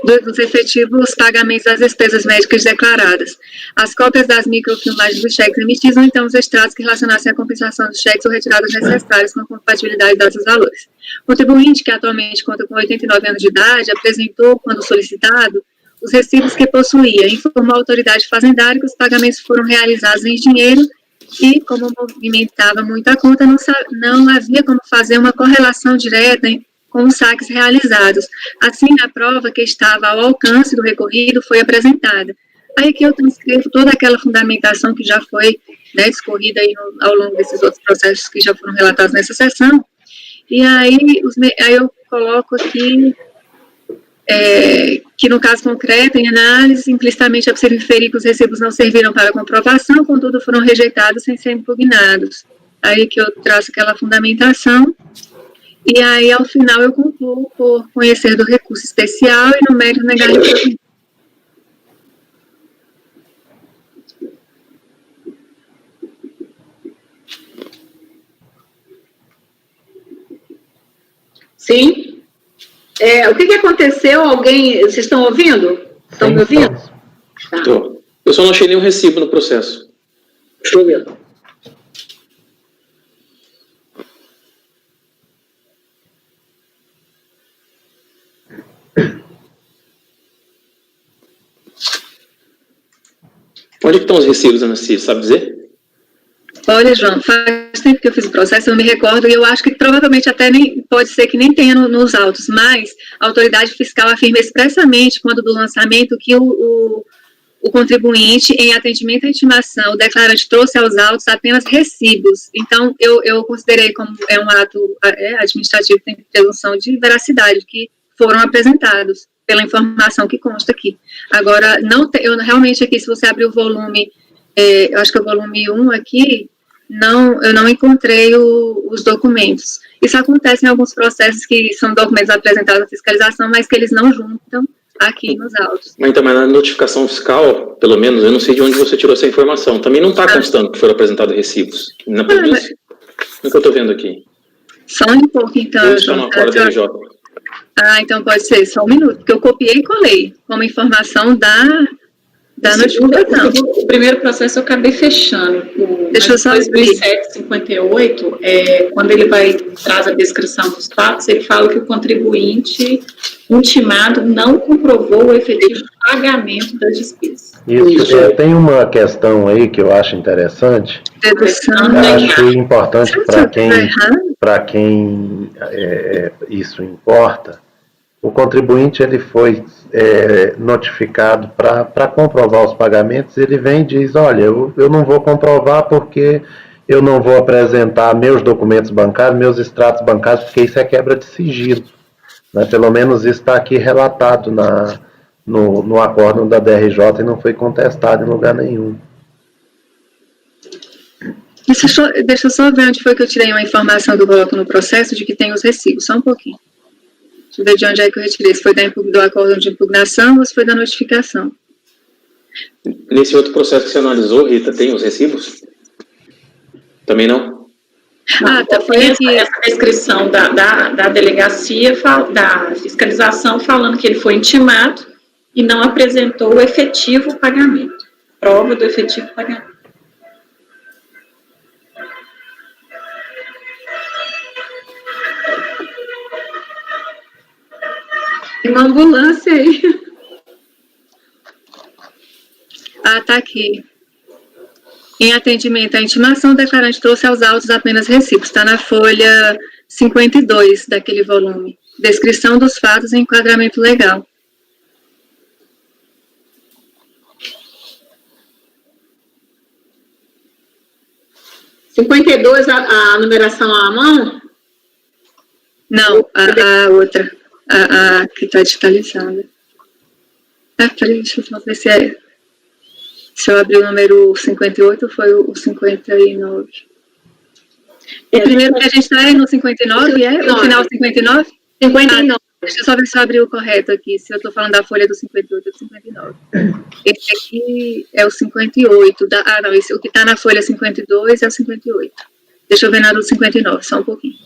dos efetivos pagamentos das despesas médicas declaradas, as cópias das microfilmagens dos cheques emitidos, ou então os extratos que relacionassem a compensação dos cheques ou retiradas necessárias com a compatibilidade dos valores. O contribuinte, que atualmente conta com 89 anos de idade, apresentou, quando solicitado, os recibos que possuía, informou a autoridade fazendária que os pagamentos foram realizados em dinheiro e, como movimentava muito a conta, não havia como fazer uma correlação direta com os saques realizados. Assim, a prova que estava ao alcance do recorrido foi apresentada. Aí aqui eu transcrevo toda aquela fundamentação que já foi, né, discorrida aí ao longo desses outros processos que já foram relatados nessa sessão, e aí eu coloco aqui que no caso concreto, em análise, implicitamente é possível inferir que os recibos não serviram para comprovação, contudo foram rejeitados sem ser impugnados. Aí que eu traço aquela fundamentação, e aí ao final eu concluo por conhecer do recurso especial e no mérito negar o impugnação. Sim. O que aconteceu? Vocês estão ouvindo? Estão me ouvindo? Tá. Eu só não achei nenhum recibo no processo. Deixa eu ver. Onde que estão os recibos, Ana Cília, sabe dizer? Olha, João, faz tempo que eu fiz o processo, eu me recordo, e eu acho que provavelmente até nem, pode ser que nem tenha nos autos, mas a autoridade fiscal afirma expressamente, quando do lançamento, que o contribuinte, em atendimento à intimação, o declarante trouxe aos autos apenas recibos. Então, eu considerei como um ato administrativo que tem presunção de veracidade, que foram apresentados pela informação que consta aqui. Agora, eu realmente aqui, se você abrir o volume, eu acho que é o volume 1 aqui, eu não encontrei os documentos. Isso acontece em alguns processos que são documentos apresentados à fiscalização, mas que eles não juntam aqui nos autos. Então, mas na notificação fiscal, pelo menos, eu não sei de onde você tirou essa informação. Também não está constando que foram apresentados recibos. Na polícia? O que eu estou vendo aqui? Só um pouco, então. Está na fora da RJ. Então pode ser, só um minuto, porque eu copiei e colei como informação da notificação. O primeiro processo eu acabei fechando. Deixa eu só 2758, quando ele traz a descrição dos fatos, ele fala que o contribuinte intimado não comprovou o efetivo pagamento das despesas. Isso. Tem uma questão aí que eu acho interessante. Dedução. Eu acho que é importante para quem isso importa. O contribuinte ele foi notificado para comprovar os pagamentos, ele vem e diz, olha, eu não vou comprovar porque eu não vou apresentar meus documentos bancários, meus extratos bancários, porque isso é quebra de sigilo. Né? Pelo menos isso está aqui relatado no acórdão da DRJ e não foi contestado em lugar nenhum. Deixa eu só ver onde foi que eu tirei uma informação que eu coloco no processo de que tem os recibos, só um pouquinho. Deixa eu ver de onde é que eu retirei, se foi do acórdão de impugnação ou se foi da notificação. Nesse outro processo que você analisou, Rita, tem os recibos? Também não? Foi aqui. Essa descrição da delegacia, da fiscalização, falando que ele foi intimado e não apresentou o efetivo pagamento. Prova do efetivo pagamento. Tem uma ambulância aí. Tá aqui. Em atendimento à intimação, o declarante trouxe aos autos apenas recibos. Está na folha 52 daquele volume. Descrição dos fatos e enquadramento legal. a numeração à mão? Não, a outra. A que está digitalizada. Peraí, deixa eu só ver se eu abrir o número 58 ou foi o 59. O primeiro que a gente está no 59, o final 59? 59. Deixa eu só ver se eu abri o correto aqui, se eu estou falando da folha do 58 ou do 59. Esse aqui é o 58. Não, o que está na folha 52 é o 58. Deixa eu ver na do 59, só um pouquinho.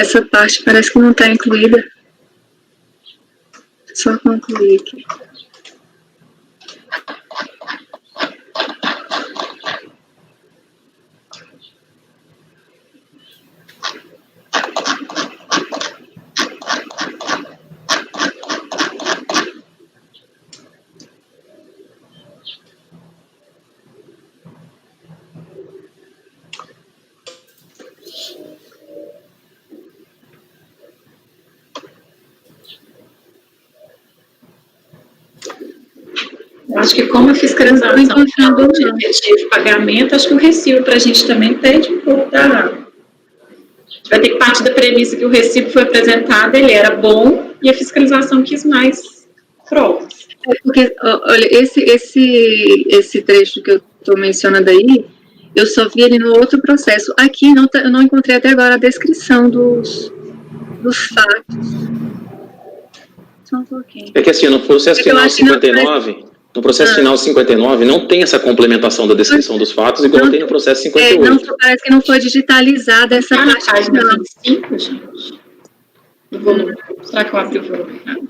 essa parte parece que não está incluída. Só concluir aqui. Acho que como a fiscalização de efetivo pagamento, acho que o recibo para a gente também pede um pouco da... A gente vai ter que partir da premissa que o recibo foi apresentado, ele era bom, e a fiscalização quis mais provas. Porque, olha, esse trecho que eu estou mencionando aí, eu só vi ele no outro processo. Aqui eu não encontrei até agora a descrição dos fatos. Só um pouquinho. É que assim, no processo final 59... No processo final 59, não tem essa complementação da descrição dos fatos, igual tem no processo 58. Parece que não foi digitalizada essa parte. Na página 25, gente. Do volume. Será que eu abri o volume errado?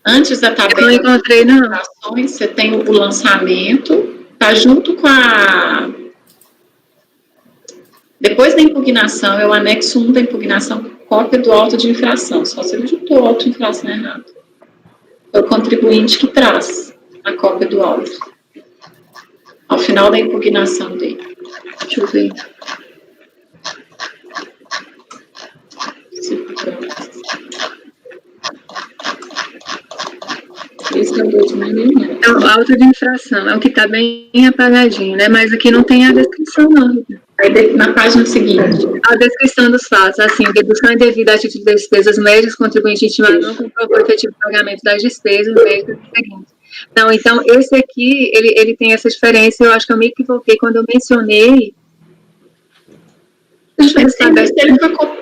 Antes da tabela. Eu não encontrei, não. Você tem o lançamento, tá junto com a... Depois da impugnação, é o anexo 1 da impugnação, cópia do auto de infração. Só se ele juntou o auto de infração errado. É o contribuinte que traz a cópia do auto ao final da impugnação dele. Deixa eu ver. Esse é o 2001. É o auto de infração, é o que está bem apagadinho, né? Mas aqui não tem a descrição, não. Aí na página seguinte. A descrição dos fatos, assim, dedução indevida a título de despesas médias, contribuinte intimado não comprovou o efetivo pagamento das despesas médicas seguintes. Não, então, esse aqui, ele tem essa diferença, eu acho que eu me equivoquei quando eu mencionei.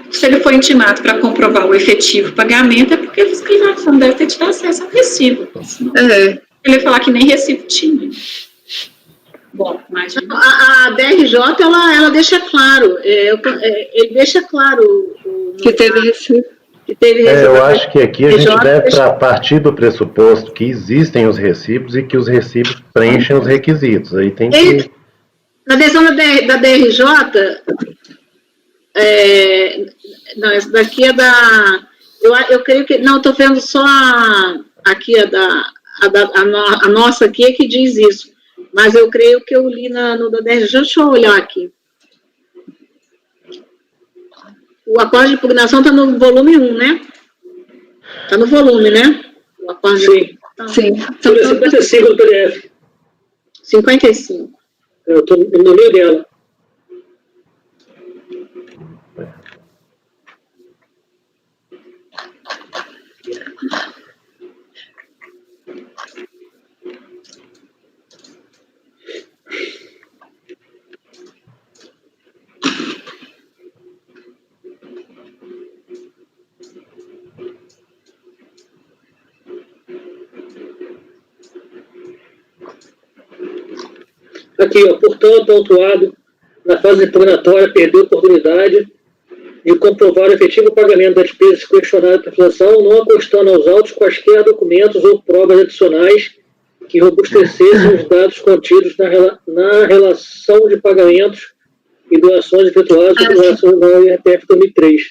Se ele foi intimado para comprovar o efetivo pagamento, é porque a fiscalização deve ter tido acesso ao recibo. É. Ele ia falar que nem recibo tinha. Bom, mas... A DRJ, ela deixa claro, ele deixa claro... que teve recibo. Eu acho que aqui a gente deve partir do pressuposto que existem os recibos e que os recibos preenchem os requisitos. Aí tem que... Na versão da DRJ, não, essa daqui é da... Eu creio que... Não, estou vendo só aqui a nossa aqui é que diz isso. Mas eu creio que eu li no da DRJ. Deixa eu olhar aqui. O acordo de impugnação está no volume 1, né? Está no volume, né? O acordo Sim. Sim. Sobre 55 do PDF. 55. Eu estou no meio dela. Aqui, ó, portanto, autuado, na fase impugnatória, perdeu a oportunidade de comprovar o efetivo pagamento das despesas questionadas pela acusação, não acostando aos autos quaisquer documentos ou provas adicionais que robustecessem os dados contidos na relação de pagamentos e doações efetuadas em relação ao IRPF 2003.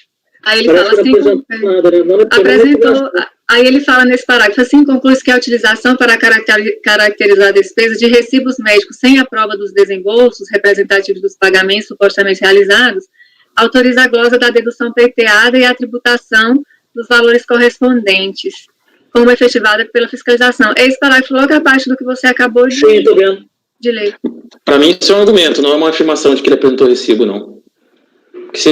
Aí ele fala assim, apresentou, aí ele fala nesse parágrafo, assim conclui-se que a utilização para caracterizar a despesa de recibos médicos sem a prova dos desembolsos representativos dos pagamentos supostamente realizados, autoriza a glosa da dedução pleiteada e a tributação dos valores correspondentes, como efetivada pela fiscalização. Esse parágrafo logo abaixo do que você acabou de ler. Para mim, isso é um argumento, não é uma afirmação de que ele apresentou recibo, não.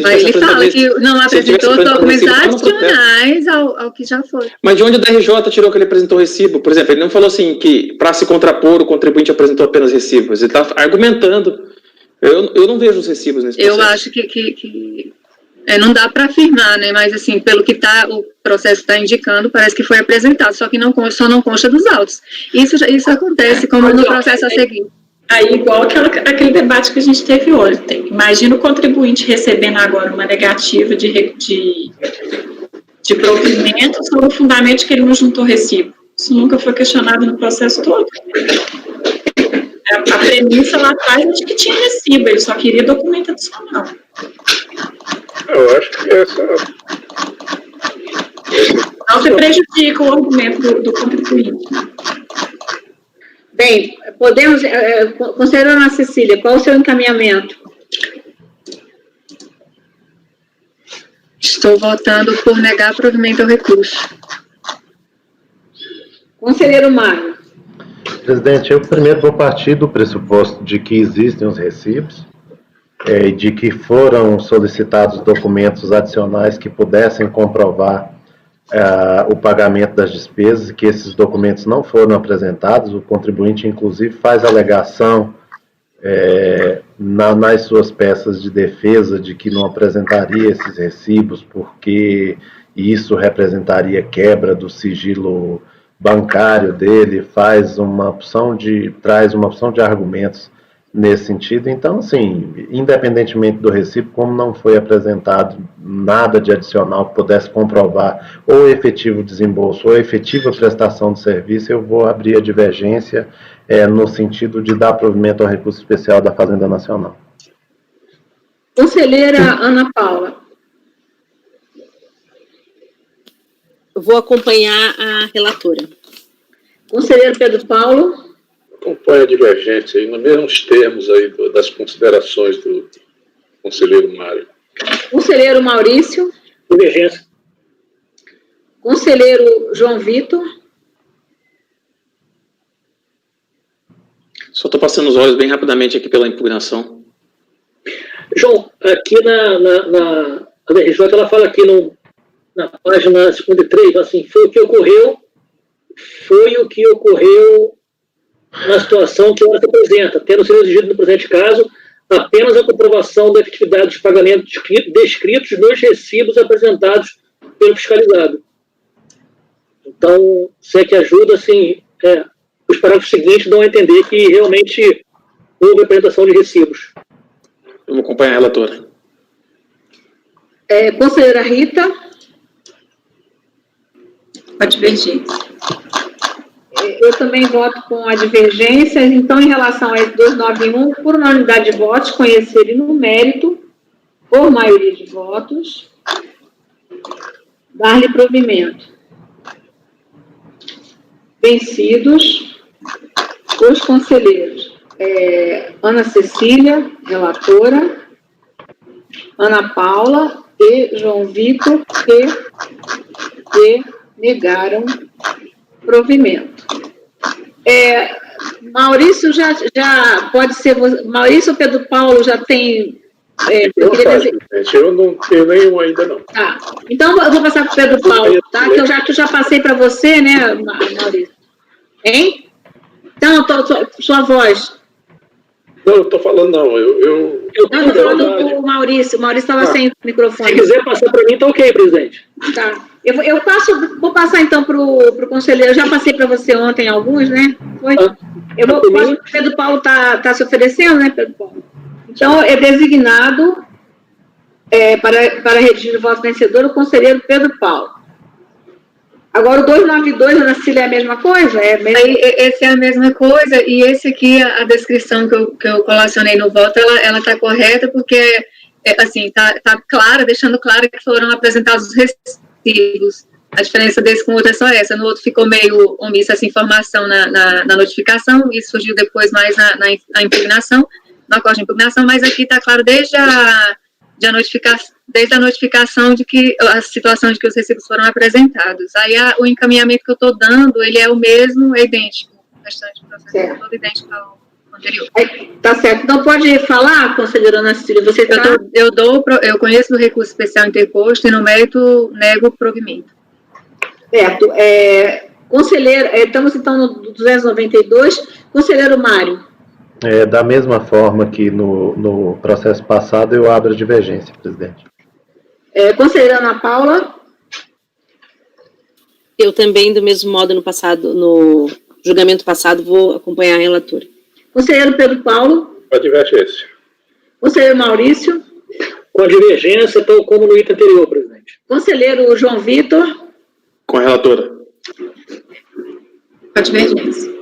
Mas ele fala que não apresentou documentos adicionais ao que já foi. Mas de onde o DRJ tirou que ele apresentou recibo? Por exemplo, ele não falou assim que para se contrapor o contribuinte apresentou apenas recibos. Ele está argumentando. Eu não vejo os recibos nesse processo. Eu acho que não dá para afirmar, né? Mas assim, pelo que o processo está indicando, parece que foi apresentado, só que só não consta dos autos. Isso acontece como no processo a seguir. Aí, igual aquele debate que a gente teve ontem. Imagina o contribuinte recebendo agora uma negativa de provimento sobre o fundamento de que ele não juntou recibo. Isso nunca foi questionado no processo todo. A premissa lá atrás é de que tinha recibo, ele só queria documento adicional. Eu acho que essa... Não se prejudica o argumento do contribuinte. Bem, podemos, considerando Ana Cecília, qual o seu encaminhamento? Estou votando por negar provimento ao recurso. Conselheiro Mário. Presidente, eu primeiro vou partir do pressuposto de que existem os recibos, de que foram solicitados documentos adicionais que pudessem comprovar o pagamento das despesas, que esses documentos não foram apresentados. O contribuinte, inclusive, faz alegação nas suas peças de defesa de que não apresentaria esses recibos porque isso representaria quebra do sigilo bancário dele, traz uma opção de argumentos nesse sentido. Então, assim, independentemente do recibo, como não foi apresentado nada de adicional que pudesse comprovar ou efetivo desembolso ou efetiva prestação de serviço, eu vou abrir a divergência no sentido de dar provimento ao recurso especial da Fazenda Nacional. Conselheira Ana Paula. Eu vou acompanhar a relatora. Conselheiro Pedro Paulo. Acompanha a divergência aí, nos mesmos termos aí das considerações do conselheiro Mário. Conselheiro Maurício. Divergência. Conselheiro João Vitor. Só estou passando os olhos bem rapidamente aqui pela impugnação. João, aqui na DRJ, ela fala aqui na página 53, assim, foi o que ocorreu na situação que ela se apresenta, tendo sido exigido no presente caso apenas a comprovação da efetividade dos pagamentos descritos nos recibos apresentados pelo fiscalizado. Então, se é que ajuda, assim, os parágrafos seguintes dão a entender que realmente houve apresentação de recibos. Eu vou acompanhar a relatora. Conselheira Rita. A divergência. Eu também voto com a divergência. Então, em relação a 291, por unanimidade de votos, conhecer e no mérito, por maioria de votos, dar-lhe provimento. Vencidos os conselheiros Ana Cecília, relatora, Ana Paula e João Vitor, que negaram provimento. Maurício já pode ser... Maurício ou Pedro Paulo já tem... Eu não tenho nenhum ainda, não. Tá. Então, eu vou passar para o Pedro Paulo, tá? Que eu já passei para você, né, Maurício? Hein? Então, sua voz. Não, eu estou falando, não. Eu estou falando com o Maurício. O Maurício estava sem microfone. Se quiser passar para mim, tá ok, presidente. Tá. Vou passar então para o conselheiro. Eu já passei para você ontem alguns, né? Foi? O Pedro Paulo está se oferecendo, né, Pedro Paulo? Então, é designado para redigir o voto vencedor o conselheiro Pedro Paulo. Agora, o 292, Ana Cecília, é a mesma coisa? Esse é a mesma coisa, e esse aqui, a descrição que eu colacionei no voto, ela está correta, porque, assim, está clara, deixando claro que foram apresentados os recibos. A diferença desse com o outro é só essa. No outro ficou meio omissa essa informação na notificação, e surgiu depois mais na impugnação, no acordo de impugnação, mas aqui está claro desde a notificação de que a situação de que os recibos foram apresentados. Aí o encaminhamento que eu estou dando, ele é o mesmo, é idêntico. O restante do processo é todo idêntico ao anterior. Tá certo. Então pode falar, conselheira Ana Cecília, você eu conheço o recurso especial interposto e no mérito nego o provimento. Certo. Conselheiro, estamos então no 292. Conselheiro Mário. Da mesma forma que no processo passado, eu abro a divergência, presidente. Conselheira Ana Paula. Eu também, do mesmo modo, no julgamento passado, vou acompanhar a relatora. Conselheiro Pedro Paulo. Com a divergência. Conselheiro Maurício. Com a divergência, tal como no item anterior, presidente. Conselheiro João Vitor. Com a relatora. Com a divergência.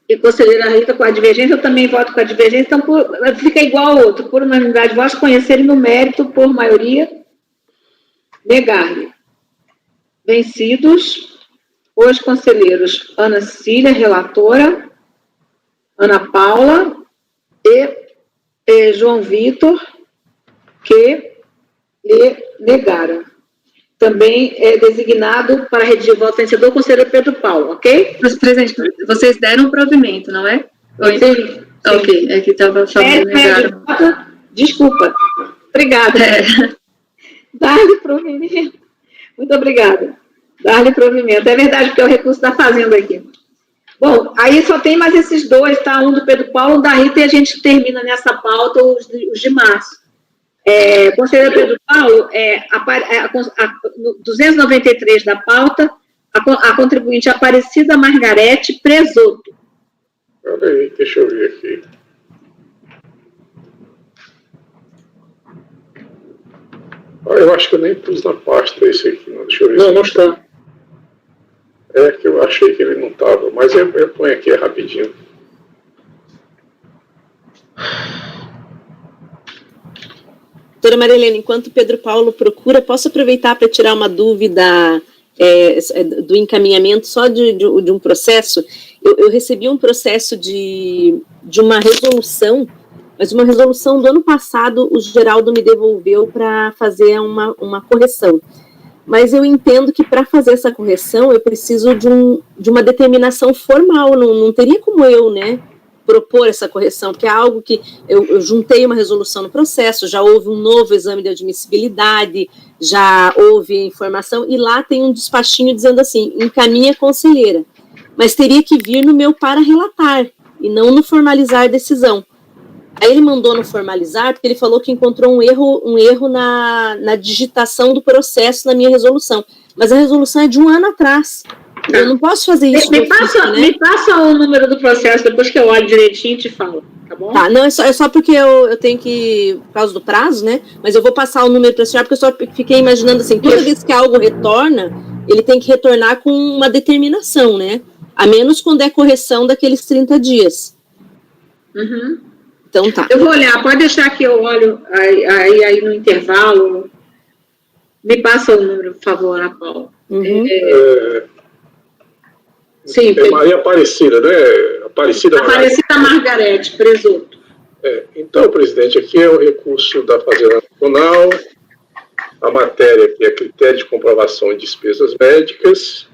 E conselheira Rita com a divergência, eu também voto com a divergência, então fica igual ao outro, por unanimidade de votos, conhecerem no mérito, por maioria, negar-lhe. Vencidos, os conselheiros Ana Cecília, relatora, Ana Paula e João Vitor, que lhe negaram. Também é designado para redigir o voto vencedor o conselheiro Pedro Paulo, ok? Presidente, vocês deram provimento, não é? Sim. Ok, é que estava falando negaram. Desculpa. Obrigada. Dar-lhe provimento. Muito obrigada. Dar-lhe provimento. É verdade, porque é o recurso da Fazenda aqui. Bom, aí só tem mais esses dois, tá? Um do Pedro Paulo, um da Rita, e a gente termina nessa pauta os de março. Conselheiro Pedro Paulo, no 293 da pauta, a contribuinte Aparecida Margarete Presoto. Peraí, deixa eu ver aqui. Eu acho que eu nem pus na pasta esse aqui, não. Deixa eu ver. Não está. É que eu achei que ele não estava, mas eu ponho aqui rapidinho. Doutora Marilene, enquanto Pedro Paulo procura, posso aproveitar para tirar uma dúvida do encaminhamento só de um processo? Eu recebi um processo de uma resolução, mas uma resolução do ano passado o Geraldo me devolveu para fazer uma correção. Mas eu entendo que para fazer essa correção eu preciso de uma determinação formal, não teria como eu, né, propor essa correção, porque é algo que eu juntei uma resolução no processo, já houve um novo exame de admissibilidade, já houve informação, e lá tem um despachinho dizendo assim, encaminha a conselheira, mas teria que vir no meu para relatar, e não no formalizar decisão. Aí ele mandou no formalizar, porque ele falou que encontrou um erro na digitação do processo na minha resolução, mas a resolução é de um ano atrás. Eu não posso fazer isso. Me passa o número do processo, depois que eu olho direitinho e te falo, tá bom? Tá, não, é só porque eu tenho que, por causa do prazo, né? Mas eu vou passar o número para a senhora, porque eu só fiquei imaginando assim, toda vez que algo retorna, ele tem que retornar com uma determinação, né? A menos quando é correção daqueles 30 dias. Uhum. Então tá. Eu vou olhar, pode deixar que eu olho aí no intervalo. Me passa o número, por favor, Ana Paula. Uhum. Sim, Maria Aparecida, né? Aparecida Margarete Presoto. Então, presidente, aqui é o recurso da Fazenda Nacional, a matéria que é critério de comprovação de despesas médicas.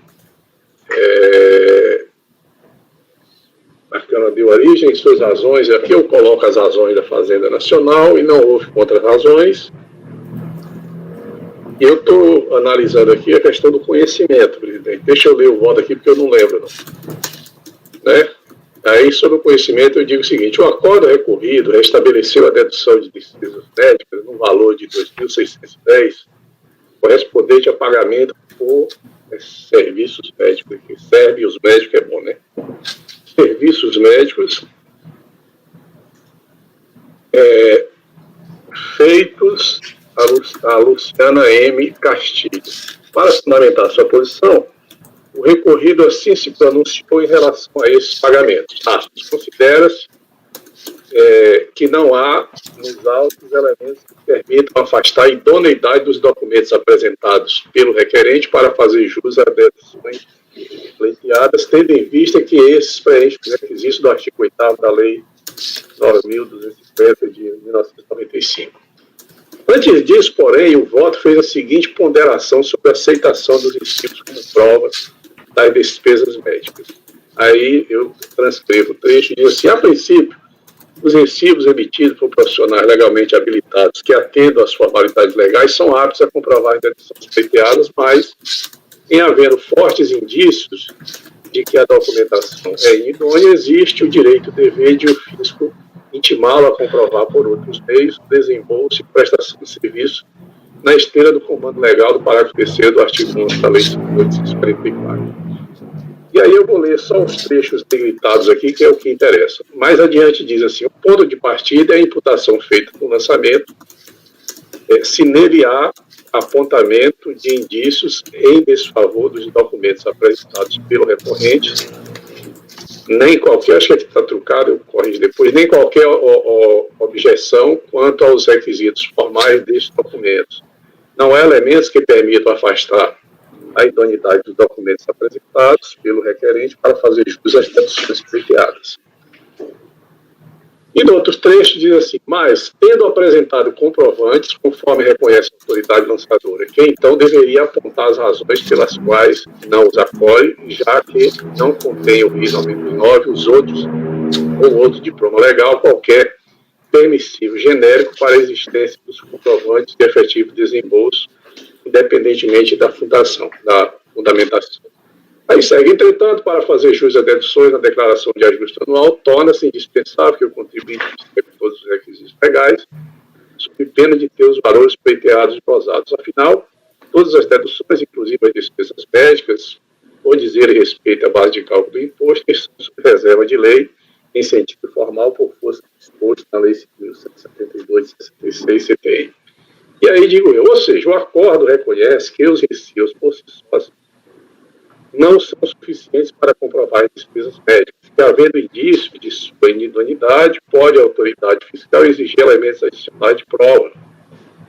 A Câmara deu origem, suas razões, aqui eu coloco as razões da Fazenda Nacional e não houve contra-razões. E eu estou analisando aqui a questão do conhecimento, presidente. Deixa eu ler o voto aqui, porque eu não lembro, não. Né? Aí, sobre o conhecimento, eu digo o seguinte, o acordo recorrido restabeleceu a dedução de despesas médicas no valor de R$ 2.610, correspondente a pagamento por serviços médicos, que serve os médicos, é bom, né? Serviços médicos feitos a Luciana M. Castilho. Para fundamentar sua posição, o recorrido assim se pronunciou em relação a esses pagamentos. Considera-se que não há nos autos elementos que permitam afastar a idoneidade dos documentos apresentados pelo requerente para fazer jus a deduções pleiteadas, tendo em vista que esses preenchem os requisitos do artigo 8º da Lei 9.250 de 1995. Antes disso, porém, o voto fez a seguinte ponderação sobre a aceitação dos recibos como prova das despesas médicas. Aí eu transcrevo o trecho e digo assim, a princípio, os recibos emitidos por profissionais legalmente habilitados que atendam às formalidades legais são aptos a comprovar as deduções pleiteadas, mas, em havendo fortes indícios de que a documentação é idônea, existe o direito, o dever de o fisco intimá-lo a comprovar por outros meios o desembolso e prestação de serviço na esteira do comando legal do parágrafo 3º do artigo 11 da Lei 5.844. E aí eu vou ler só os trechos negritados aqui, que é o que interessa. Mais adiante diz assim: o ponto de partida é a imputação feita no lançamento, se nele há apontamento de indícios em desfavor dos documentos apresentados pelo recorrente, nem qualquer, acho que aqui está trucado, eu corrijo depois, nem qualquer objeção quanto aos requisitos formais destes documentos. Não há elementos que permitam afastar a idoneidade dos documentos apresentados pelo requerente para fazer jus às deduções pleiteadas. E no outro trecho diz assim: mas, tendo apresentado comprovantes, conforme reconhece a autoridade lançadora, que então deveria apontar as razões pelas quais não os acolhe, já que não contém o RI 99 os outros, ou outro diploma legal qualquer permissivo genérico para a existência dos comprovantes de efetivo desembolso, independentemente da fundamentação. Aí segue: entretanto, para fazer jus às deduções na declaração de ajuste anual, torna-se indispensável que o contribuinte respeite todos os requisitos legais, sob pena de ter os valores pleiteados e gozados. Afinal, todas as deduções, inclusive as despesas médicas, ou dizer respeito à base de cálculo do imposto, estão sob reserva de lei, em sentido formal, por força disposto na Lei 5.172 de 66 CTN. E aí digo eu, ou seja, o acordo reconhece que os recibos por si sós não são suficientes para comprovar as despesas médicas, que, havendo indício de sua inidoneidade, pode a autoridade fiscal exigir elementos adicionais de prova,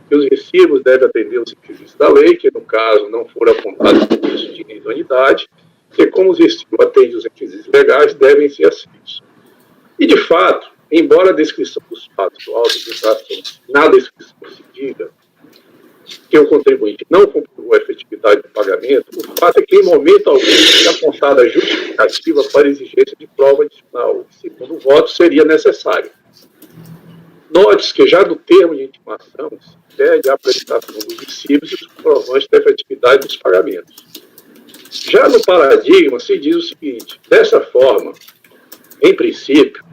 que os recibos devem atender os requisitos da lei, que, no caso, não for apontado indício de inidoneidade, que, como os recibos atendem os requisitos legais, devem ser aceitos. E, de fato, embora a descrição dos fatos do auto de infração na descrição se diga que o contribuinte não comprovou a efetividade do pagamento, o fato é que, em momento algum, é apontada a justificativa para exigência de prova adicional, que, segundo o voto, seria necessário. Note-se que, já no termo de intimação, se pede a apresentação dos recibos e os comprovantes da efetividade dos pagamentos. Já no paradigma, se diz o seguinte: dessa forma, em princípio,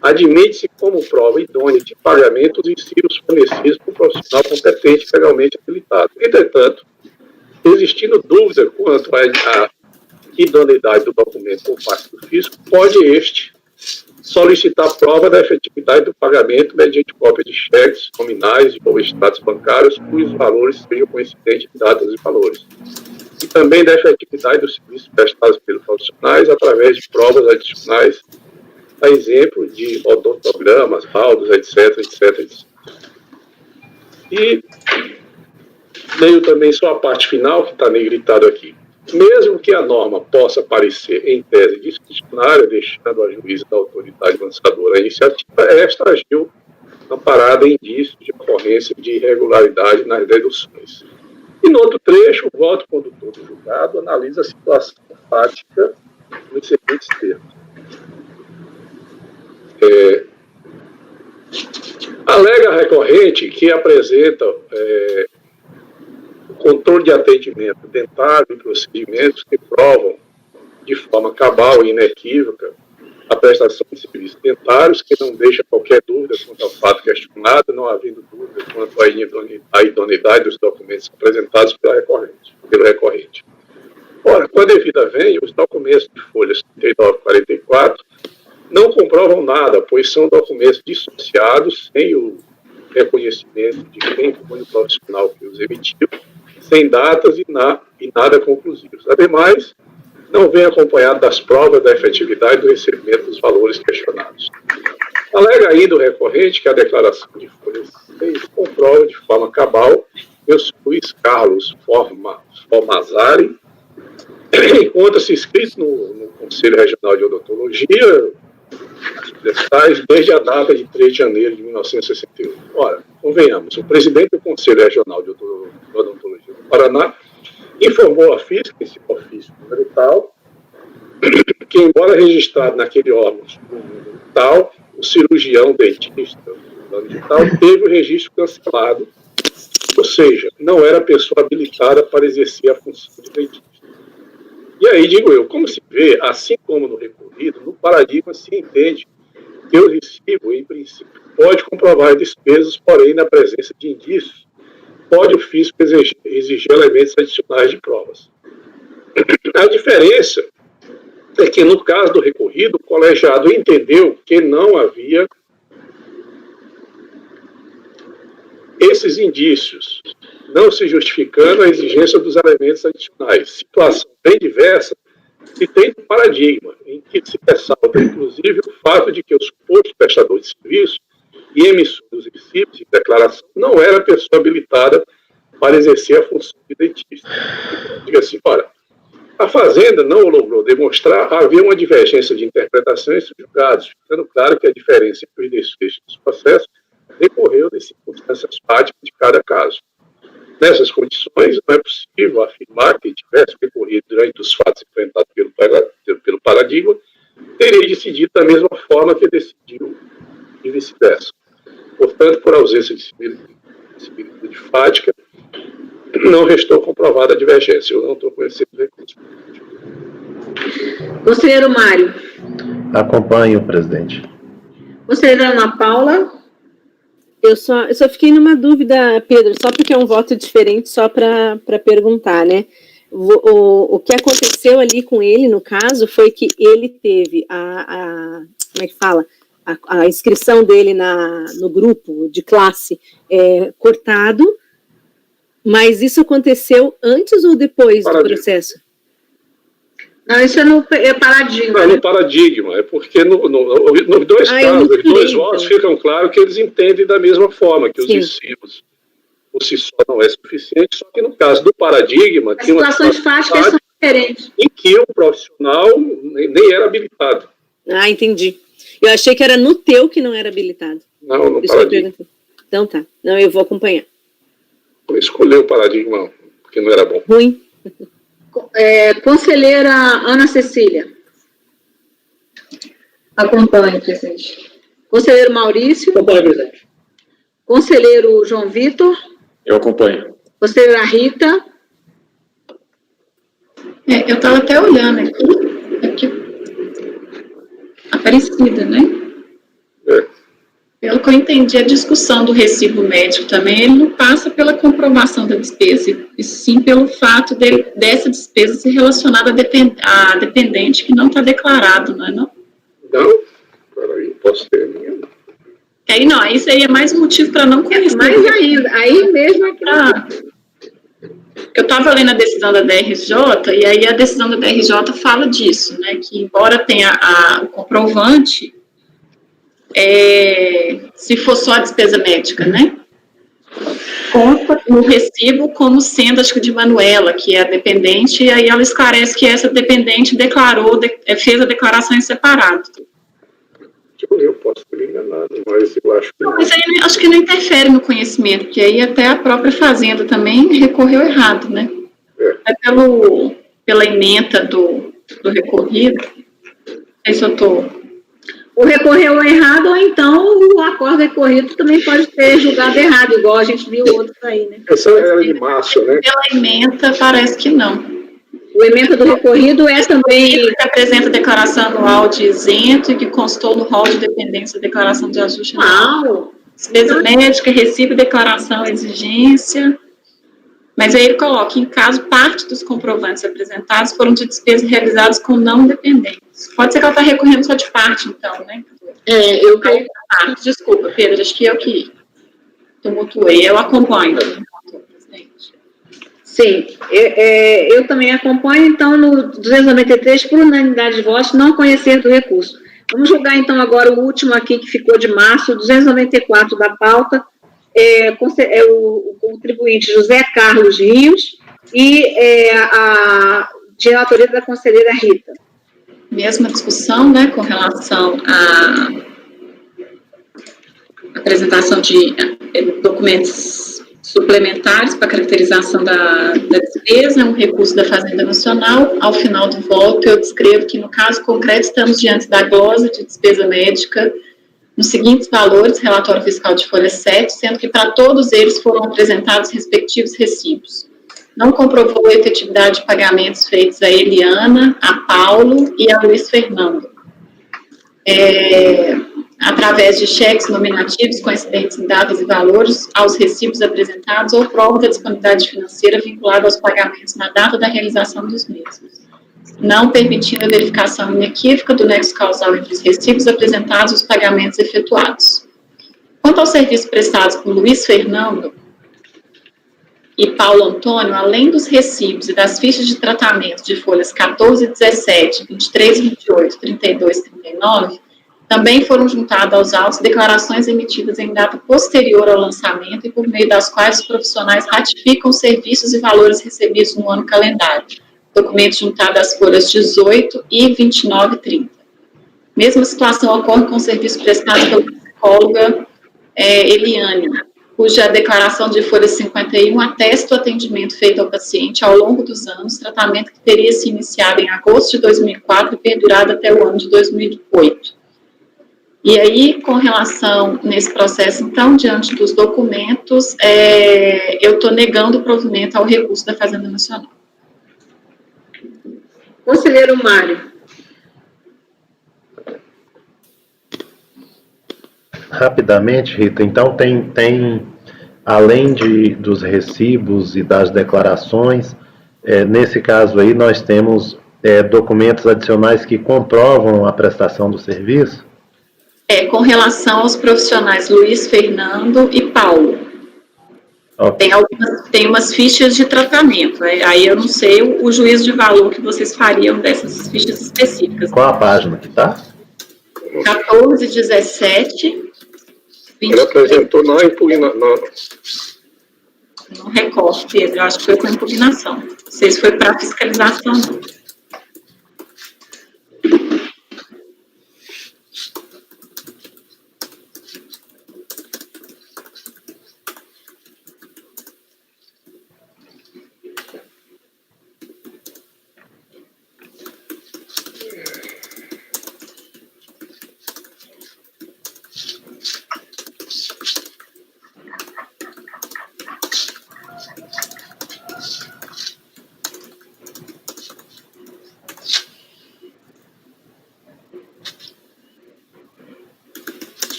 admite-se como prova idônea de pagamento os recibos fornecidos por um profissional competente e legalmente habilitado. Entretanto, existindo dúvida quanto à idoneidade do documento por parte do fisco, pode este solicitar prova da efetividade do pagamento mediante cópia de cheques nominais ou extratos bancários cujos valores sejam coincidentes em datas e valores. E também da efetividade dos serviços prestados pelos profissionais através de provas adicionais, a exemplo de odontogramas, laudos, etc. E leio também só a parte final, que está negritado aqui. Mesmo que a norma possa parecer, em tese, discricionária, deixando a juíza da autoridade lançadora a iniciativa, esta agiu amparada em indícios de ocorrência de irregularidade nas deduções. E no outro trecho, o voto condutor do julgado analisa a situação fática nos seguintes termos. Alega a recorrente que apresenta o controle de atendimento dentário e procedimentos que provam de forma cabal e inequívoca a prestação de serviços dentários, que não deixa qualquer dúvida quanto ao fato questionado, não havendo dúvida quanto à idoneidade dos documentos apresentados pelo recorrente. Ora, com a devida vênia, os documentos de folhas 39 e 44 não comprovam nada, pois são documentos dissociados, sem o reconhecimento de quem foi o profissional que os emitiu, sem datas e nada conclusivos. Ademais, não vem acompanhado das provas da efetividade do recebimento dos valores questionados. Alega ainda o recorrente que a declaração de folha 6 comprova de forma cabal que o Luiz Carlos Formazari encontra-se inscrito no Conselho Regional de Odontologia, desde a data de 3 de janeiro de 1961. Ora, convenhamos, o presidente do Conselho Regional de Odontologia do Paraná informou a FISC, esse ofício tal, que, embora registrado naquele órgão tal, o cirurgião dentista tal teve o registro cancelado, ou seja, não era pessoa habilitada para exercer a função de dentista. E aí, digo eu, como se vê, assim como no recorrido, no paradigma se entende que o recibo, em princípio, pode comprovar despesas, porém, na presença de indícios, pode o fisco exigir elementos adicionais de provas. A diferença é que, no caso do recorrido, o colegiado entendeu que não havia esses indícios, não se justificando a exigência dos elementos adicionais. Situação bem diversa se tem um paradigma em que se ressalta, inclusive, o fato de que o suposto prestador de serviço e emissor dos recibos de declaração não era a pessoa habilitada para exercer a função de dentista. Diga assim, ora, a Fazenda não logrou demonstrar haver uma divergência de interpretação entre os julgados, ficando claro que a diferença entre os desfechos dos processos decorreu de circunstâncias práticas de cada caso. Nessas condições, não é possível afirmar que tivesse recorrido durante os fatos enfrentados pelo paradigma, teria decidido da mesma forma que decidiu e vice-versa. Portanto, por ausência de similitude fática, não restou comprovada a divergência. Eu não estou conhecendo o recurso. Conselheiro Mário. Acompanho, presidente. Conselheira Ana Paula. Eu só fiquei numa dúvida, Pedro, só porque é um voto diferente, só para perguntar, né? O que aconteceu ali com ele, no caso, foi que ele teve como é que fala? A inscrição dele no grupo de classe cortado, mas isso aconteceu antes ou depois do processo? Não, isso é no paradigma. Não, no paradigma, é porque nos dois casos, os dois votos ficam claros que eles entendem da mesma forma, que os recibos por si só não é suficiente, só que no caso do paradigma... As situações fáticas são diferentes. Em que o profissional nem era habilitado. Ah, entendi. Eu achei que era no teu que não era habilitado. Não, no paradigma. Então tá, não, eu vou acompanhar. Eu escolhi o paradigma, porque não era bom. Ruim. Conselheira Ana Cecília. Acompanhe, presidente. Conselheiro Maurício. Acompanhe, presidente. Conselheiro João Vitor. Eu acompanho. Conselheira Rita. Eu estava até olhando aqui. Aparecida, né? Pelo que eu entendi, a discussão do recibo médico também, ele não passa pela comprovação da despesa, e sim pelo fato dessa despesa ser relacionada a dependente que não está declarado, não é não? Não? Peraí, posso ter a minha. Aí não, aí seria mais um motivo para não conhecer. Mais ainda, aí mesmo é que... Eu estava lendo a decisão da DRJ, e aí a decisão da DRJ fala disso, né, que embora tenha o comprovante, se for só a despesa médica, né, conta no recibo como sendo, acho que de Manuela, que é a dependente, e aí ela esclarece que essa dependente fez a declaração em separado. Eu posso ter enganado, mas eu acho que... Não, mas aí acho que não interfere no conhecimento, porque aí até a própria Fazenda também recorreu errado, né? É pela ementa do recorrido. Aí se eu estou... O recorreu errado, ou então o acordo recorrido também pode ter julgado errado, igual a gente viu outros aí, né? Essa era de março, né? Pela ementa, parece que não. O ementa do recorrido é também... Que apresenta declaração anual de isento e que constou no rol de dependência declaração de ajuste anual. Despesa médica, recibo, declaração, exigência. Mas aí ele coloca, em caso, parte dos comprovantes apresentados foram de despesas realizadas com não dependentes. Pode ser que ela está recorrendo só de parte, então, né? Eu creio. Desculpa, Pedro, acho que eu que tumultuei. Eu acompanho. Sim, eu também acompanho, então, no 293, por unanimidade de votos, não conhecer do recurso. Vamos julgar, então, agora o último aqui, que ficou de março, 294 da pauta, o contribuinte José Carlos Rios e a de relatoria da conselheira Rita. Mesma discussão, né, com relação à apresentação de documentos suplementares para caracterização da despesa, um recurso da Fazenda Nacional. Ao final do voto, eu descrevo que, no caso concreto, estamos diante da glosa de despesa médica nos seguintes valores, relatório fiscal de folha 7, sendo que para todos eles foram apresentados respectivos recibos. Não comprovou a efetividade de pagamentos feitos a Eliana, a Paulo e a Luiz Fernando. Através de cheques nominativos coincidentes em datas e valores aos recibos apresentados ou prova da disponibilidade financeira vinculada aos pagamentos na data da realização dos mesmos. não permitindo a verificação inequívoca do nexo causal entre os recibos apresentados e os pagamentos efetuados. Quanto aos serviços prestados por Luiz Fernando e Paulo Antônio, além dos recibos e das fichas de tratamento de folhas 14 e 17, 23 e 28, 32 e 39, também foram juntadas aos autos declarações emitidas em data posterior ao lançamento e por meio das quais os profissionais ratificam os serviços e valores recebidos no ano calendário. Documento juntado às folhas 18 e 29 e 30. Mesma situação ocorre com o serviço prestado pela psicóloga Eliane, cuja declaração de folha 51 atesta o atendimento feito ao paciente ao longo dos anos, tratamento que teria se iniciado em agosto de 2004 e perdurado até o ano de 2008. E aí, com relação nesse processo, então, diante dos documentos, eu estou negando o provimento ao recurso da Fazenda Nacional. Conselheiro Mário. Rapidamente, Rita, então tem além dos recibos e das declarações, nesse caso aí nós temos documentos adicionais que comprovam a prestação do serviço? Com relação aos profissionais Luiz Fernando e Paulo. Okay. Tem umas fichas de tratamento, aí eu não sei o juízo de valor que vocês fariam dessas fichas específicas. Qual a página que está? 14, 17... 20. Ele apresentou na impugnação. Não recordo, Pedro, eu acho que foi com impugnação. Não sei se foi para fiscalização, não.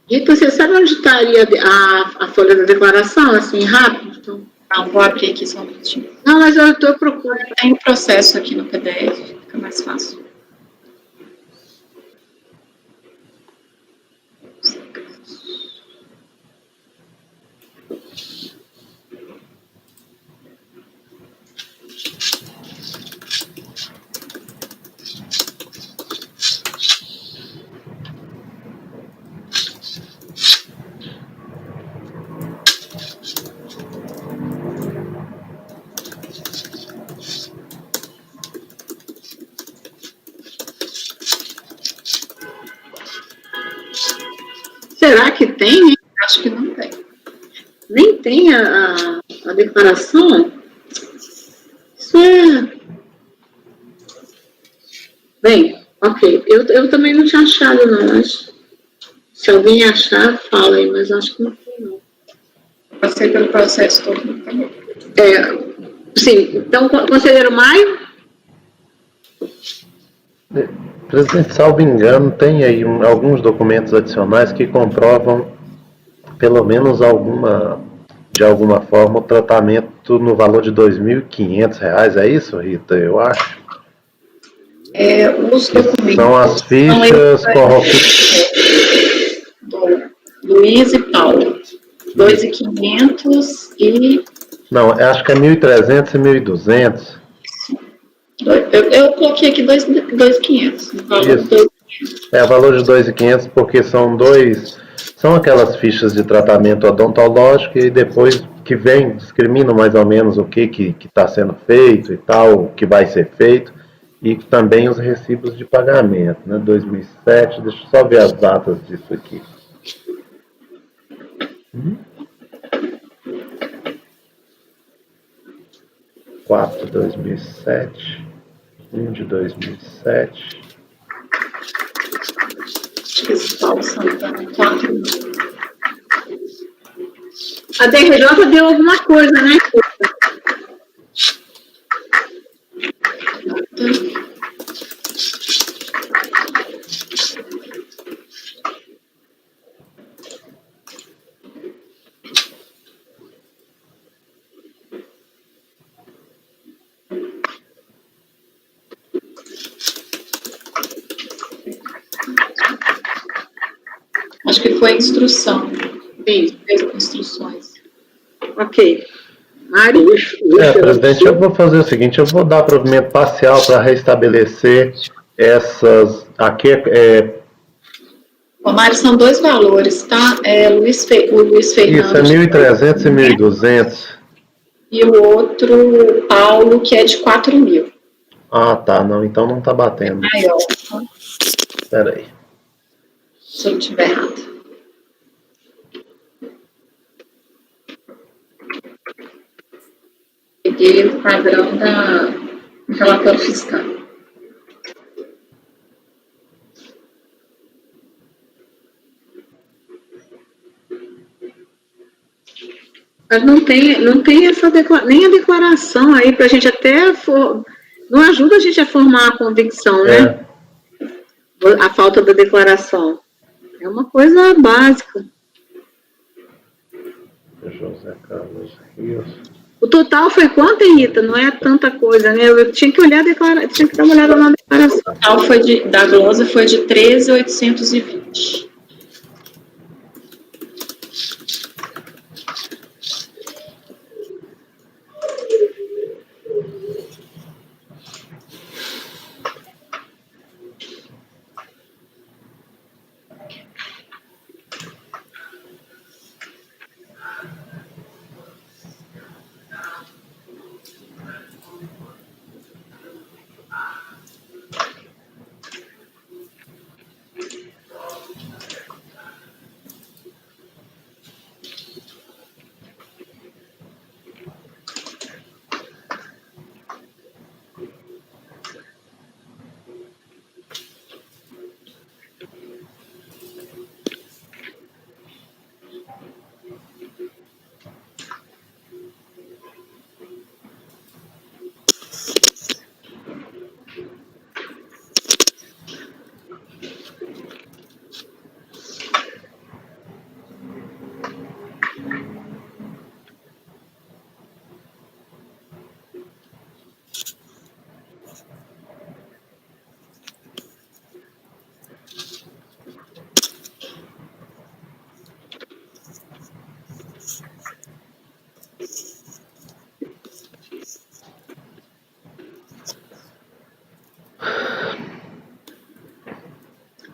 Rita, você sabe onde estaria a folha da declaração, assim, rápido? Não, vou abrir aqui só um minutinho. Não, mas eu estou procurando. Tem processo aqui no PDF, fica mais fácil. Será que tem, hein? Acho que não tem. Nem tem a declaração? Isso é... Bem, ok. Eu também não tinha achado, não. Mas se alguém achar, fala aí, mas acho que não tem, não. Passei pelo processo todo. Sim, então, conselheiro Maio? Presidente, salvo engano, tem aí alguns documentos adicionais que comprovam, pelo menos de alguma forma, o tratamento no valor de R$ 2.500, é isso, Rita? Eu acho. Os documentos... São as fichas do Luiz e Paulo. 2.500 e... Não, acho que é 1.300 e 1.200. Eu coloquei aqui 2.500. O valor de 2.500 porque são aquelas fichas de tratamento odontológico e depois que discriminam mais ou menos o que está sendo feito e tal, o que vai ser feito, e também os recibos de pagamento, né, 2007, deixa eu só ver as datas disso aqui. 4 de 2007, 1 de 2007. A DRJ deu alguma coisa, né? Acho que foi instrução. Sim. Fez com instruções. Ok. Mário? Presidente, eu vou fazer o seguinte, eu vou dar provimento parcial para restabelecer essas... Aqui Ô, Mário, são 2 valores, tá? O Luiz Fernando. Isso, é 1.300 e 1.200. E o outro, Paulo, que é de 4.000. Ah, tá. Não, então não tá batendo. Maior. Espera aí. Se eu não estiver errado. Peguei o padrão do relatório fiscal. Mas não tem essa nem a declaração aí para a gente não ajuda a gente a formar a convicção, né? A falta da declaração. É uma coisa básica. José Carlos Rios. O total foi quanto, Rita? Não é tanta coisa, né? Eu tinha que olhar tinha que dar uma olhada na declaração. O total da glosa foi de 13.820.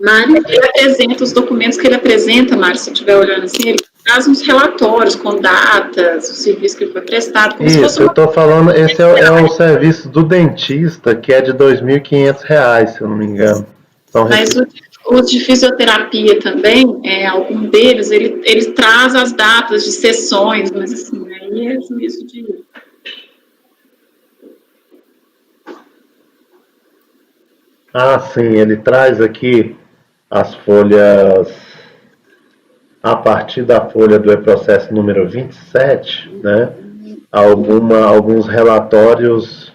Mário? Ele apresenta os documentos que ele apresenta, Mário, se estiver olhando assim, ele traz uns relatórios com datas, o serviço que ele foi prestado. Como Isso, eu estou falando, esse é o serviço do dentista, que é de R$ 2.500, se eu não me engano. Mas os de fisioterapia também, algum deles, ele traz as datas de sessões, mas assim, aí é juízo de... Ah, sim, ele traz aqui as folhas, a partir da folha do processo número 27, né? Alguns relatórios,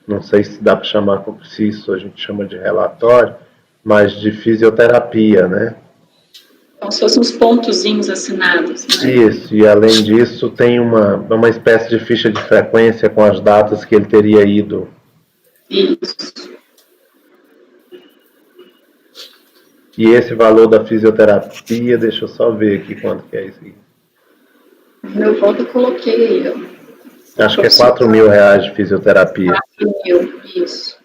não sei se dá para chamar, se isso a gente chama de relatório, mas de fisioterapia, né? Como se fossem uns pontozinhos assinados, né? Isso, e além disso tem uma espécie de ficha de frequência com as datas que ele teria ido. Isso. E esse valor da fisioterapia, deixa eu só ver aqui quanto que é isso aqui. Meu voto eu coloquei aí, ó. Acho que é R$ 4.000 de fisioterapia. 4.000, isso.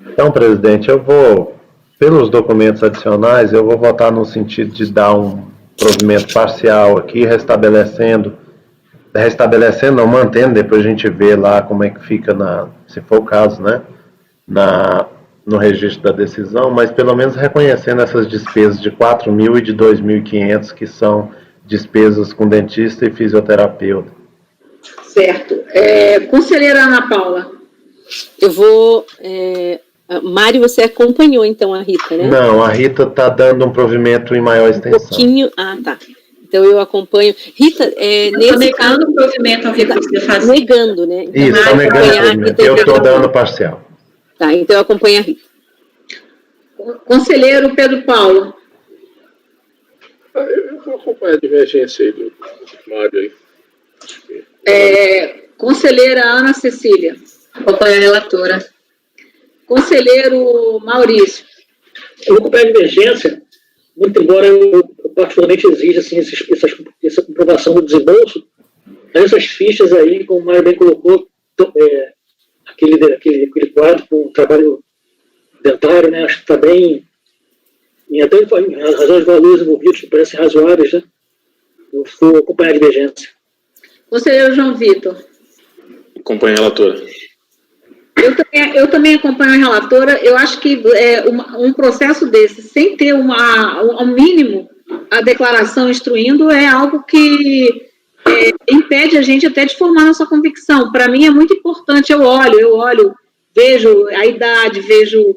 Então, presidente, eu vou, pelos documentos adicionais, eu vou votar no sentido de dar um provimento parcial aqui, restabelecendo, não, mantendo, depois a gente vê lá como é que fica, se for o caso, né? No registro da decisão, mas pelo menos reconhecendo essas despesas de 4.000 e de 2.500, que são despesas com dentista e fisioterapeuta. Certo. Conselheira Ana Paula. Eu vou... Mário, você acompanhou então a Rita, né? Não, a Rita está dando um provimento em maior extensão. Um pouquinho... Ah, tá. Então eu acompanho. Rita, nesse caso... negando o provimento ao recurso de fazer. Negando, né? Então, isso, está negando o provimento. Eu estou dando parcial. Tá, então eu acompanho a Rita. Conselheiro Pedro Paulo. Eu vou acompanhar a divergência aí do Mário aí. Conselheira Ana Cecília. Acompanho a relatora. Conselheiro Maurício. Eu vou acompanhar a divergência, muito embora eu particularmente exija assim, essa comprovação do desembolso, essas fichas aí, como o Mário bem colocou, aquele quadro com o trabalho dentário, né, acho que está bem, e até em razão de valores envolvidos que parecem razoáveis, né, eu vou acompanhar a divergência. Conselheiro João Vitor. Acompanha a relatora. Eu também acompanho a relatora. Eu acho que um processo desse, sem ter ao mínimo a declaração instruindo, é algo que impede a gente até de formar nossa convicção. Para mim é muito importante. Eu olho, vejo a idade, vejo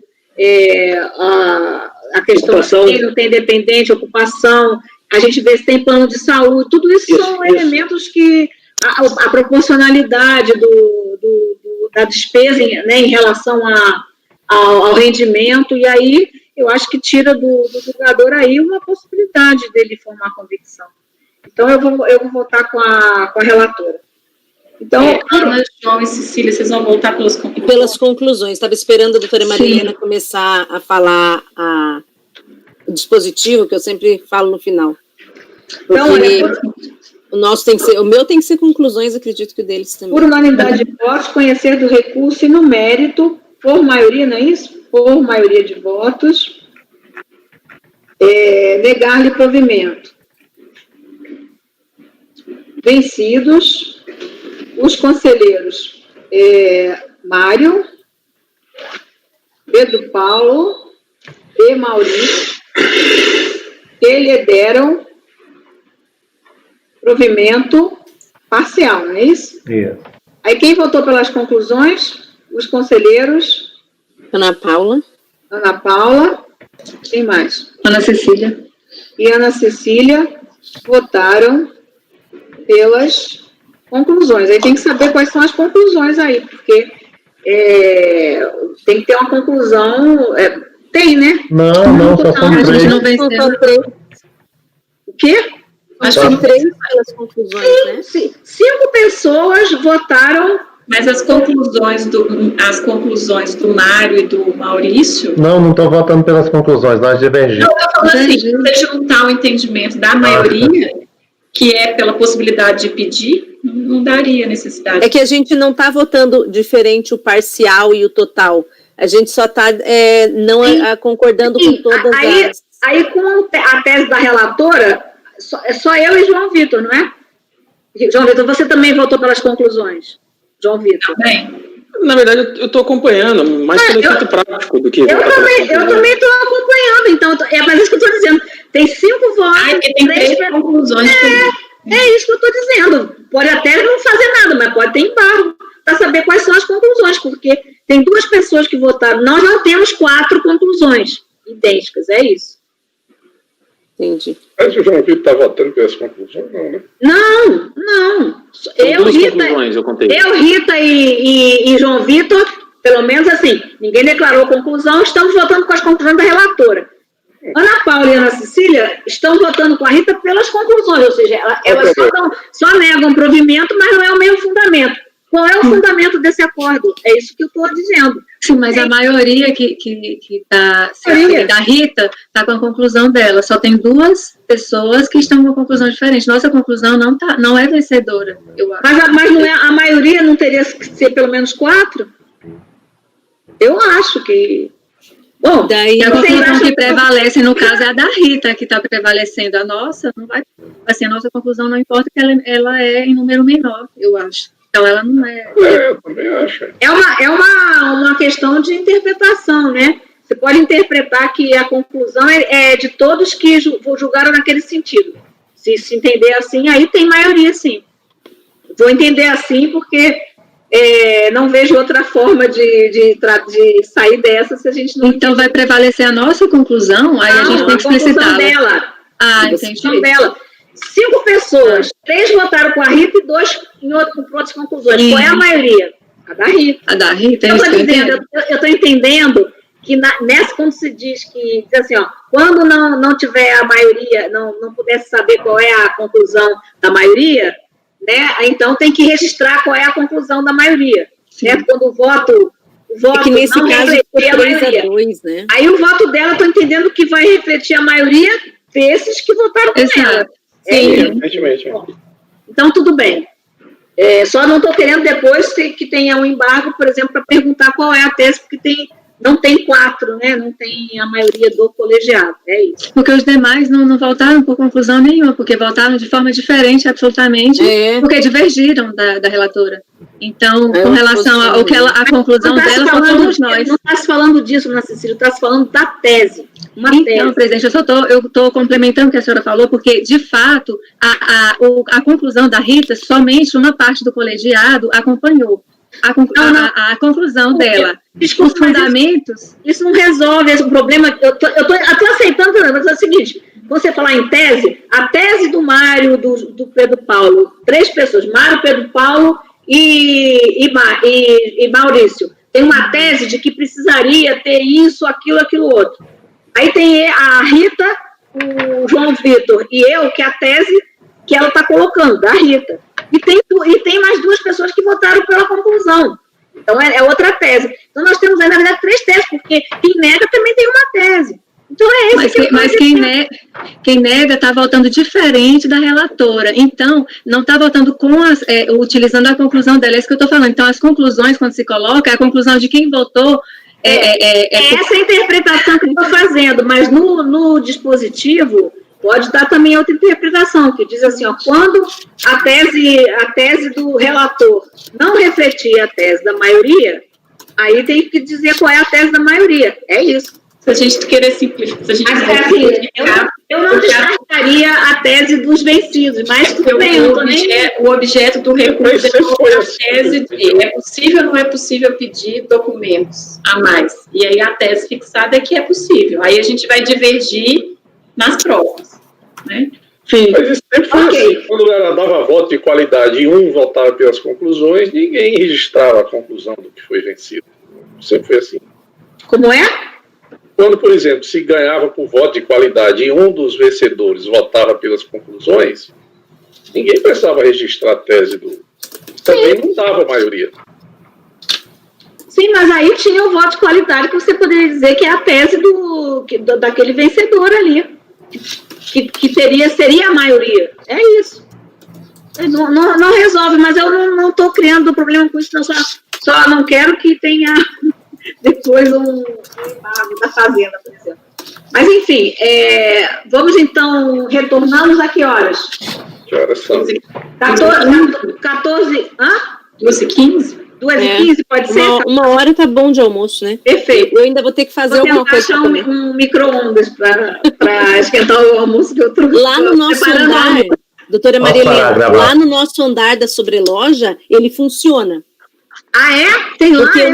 a questão se não tem dependente, ocupação, a gente vê se tem plano de saúde, tudo isso são elementos que a proporcionalidade da despesa, né, em relação ao rendimento, e aí eu acho que tira do julgador aí uma possibilidade dele formar convicção. Então eu vou votar com a relatora. Então, Ana, João e Cecília, vocês vão voltar pelas conclusões? Pelas conclusões. Estava esperando a doutora Marilena começar a falar o dispositivo, que eu sempre falo no final. Então, o meu tem que ser conclusões, acredito que o deles também. Por unanimidade de votos, conhecer do recurso e no mérito, por maioria, não é isso? Por maioria de votos, negar-lhe provimento. Vencidos os conselheiros Mário, Pedro Paulo e Maurício, que lhe deram provimento parcial, não é isso? Isso. Aí quem votou pelas conclusões? Os conselheiros Ana Paula, quem mais? Ana Cecília. E Ana Cecília votaram pelas conclusões. Aí tem que saber quais são as conclusões aí, porque tem que ter uma conclusão. Tem, né? Não, só são A três. gente não venceu. O quê? acho que 3 pelas conclusões, né? 5 pessoas votaram. Mas as conclusões do Mário e do Maurício... Não estou votando pelas conclusões, nós divergimos. Não, eu estou falando assim, se você juntar o entendimento da maioria, que é pela possibilidade de pedir, não daria necessidade. É que a gente não está votando diferente o parcial e o total. A gente só está concordando com todas as... Aí, com a tese da relatora, só eu e João Vitor, não é? João Vitor, você também votou pelas conclusões? João Vitor. Também. Na verdade, eu estou acompanhando, mais pelo efeito prático do que... Eu também estou acompanhando, então, mas isso que eu estou dizendo. Tem 5 votos. Tem 3 conclusões. É isso que eu estou dizendo. Pode até não fazer nada, mas pode ter embargo para saber quais são as conclusões, porque tem 2 pessoas que votaram. Nós não temos 4 conclusões idênticas, é isso. Entendi. Mas o João Vitor está votando pelas conclusões, não, né? Não. Eu, Rita e João Vitor, pelo menos assim, ninguém declarou conclusão, estamos votando com as conclusões da relatora. Ana Paula e Ana Cecília estão votando com a Rita pelas conclusões, ou seja, elas só negam provimento, mas não é o mesmo fundamento. Qual é o fundamento desse acordo? É isso que eu estou dizendo. Sim, mas a maioria que está da Rita está com a conclusão dela. Só tem 2 pessoas que estão com a conclusão diferente. Nossa conclusão não é vencedora, eu acho. Mas não é, a maioria não teria que ser pelo menos 4? Eu acho que... Bom, daí a conclusão que prevalece, no caso, é a da Rita, que está prevalecendo. A nossa não vai... Assim, a nossa conclusão não importa, que ela é em número menor, eu acho. Então, ela não é... Eu também acho. É uma questão de interpretação, né? Você pode interpretar que a conclusão é de todos que julgaram naquele sentido. Se entender assim, aí tem maioria, sim. Vou entender assim porque não vejo outra forma de sair dessa se a gente não... Então, vai prevalecer a nossa conclusão? Aí a gente tem que explicitar. Dela. Entendi. Dela. 5 pessoas, 3 votaram com a Rita e 2 com outras conclusões. Qual é a maioria? A da Rita. A da Rita, eu estou entendendo que quando se diz assim, quando não tiver a maioria, não pudesse saber qual é a conclusão da maioria, né, então tem que registrar qual é a conclusão da maioria. Certo? Quando o voto o voto É que nesse não caso ficou refletia a maioria. 3-2, né? Aí o voto dela, estou entendendo que vai refletir a maioria desses que votaram com ela. Sim. Evidentemente. Então, tudo bem. Só não estou querendo depois que tenha um embargo, por exemplo, para perguntar qual é a tese, porque não tem 4, né? Não tem a maioria do colegiado. É isso. Porque os demais não votaram por conclusão nenhuma, porque votaram de forma diferente, absolutamente, porque divergiram da relatora. Então, com relação ao que a conclusão dela, só todos nós. Não está se falando disso, Ana Cecília, está se falando da tese. Então, presidente, eu estou complementando o que a senhora falou, porque, de fato, a conclusão da Rita, somente uma parte do colegiado acompanhou a conclusão dela. Desculpa, os fundamentos... Isso não resolve esse problema. Eu estou aceitando, mas é o seguinte, você falar em tese, a tese do Mário, do Pedro Paulo, 3 pessoas, Mário, Pedro Paulo e Maurício, tem uma tese de que precisaria ter isso, aquilo outro. Aí tem a Rita, o João Vitor e eu, que é a tese que ela está colocando, da Rita. E tem mais 2 pessoas que votaram pela conclusão. Então, é outra tese. Então, nós temos aí, na verdade, 3 teses, porque quem nega também tem uma tese. Então, é isso. Mas quem nega está votando diferente da relatora. Então, não está votando utilizando a conclusão dela. É isso que eu estou falando. Então, as conclusões, quando se coloca, a conclusão de quem votou... essa a interpretação que eu estou fazendo, mas no dispositivo pode dar também outra interpretação, que diz assim, quando a tese do relator não refletir a tese da maioria, aí tem que dizer qual é a tese da maioria. É isso. Se a gente querer simplificar, eu não descartaria a tese dos vencidos, mas tudo bem, o objeto do recurso é a tese de é possível ou não é possível pedir documentos a mais. E aí a tese fixada é que é possível. Aí a gente vai divergir nas provas, né? Sim. Mas isso sempre foi assim. Quando ela dava voto de qualidade e um votava pelas conclusões, ninguém registrava a conclusão do que foi vencido. Sempre foi assim. Como é? Quando, por exemplo, se ganhava por voto de qualidade e um dos vencedores votava pelas conclusões, ninguém precisava registrar a tese do... Também não dava maioria. Sim, mas aí tinha o voto de qualidade que você poderia dizer que é a tese daquele vencedor ali. Que seria a maioria. É isso. Não resolve, mas eu não estou criando problema com isso, não. Só não quero que tenha depois um embargo da Fazenda, por exemplo. Mas, enfim, vamos então, retornamos a que horas? Que horas são? 14 2h15? 2h15, pode ser? Uma hora tá bom de almoço, né? Perfeito. Eu ainda vou ter que fazer alguma coisa para comer. Um micro-ondas para esquentar o almoço que eu trouxe. Lá no nosso andar, doutora Maria Helena, lá no nosso andar da sobreloja, ele funciona. Ah, é? Tem lá? Porque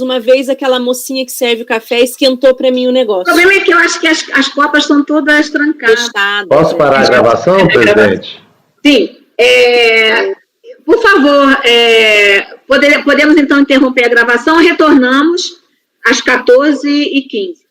uma vez aquela mocinha que serve o café esquentou para mim o negócio. O problema é que eu acho que as copas estão todas trancadas. Fechadas. Posso parar a gravação, presidente? Sim. Por favor, podemos então interromper a gravação. Retornamos às 14h15.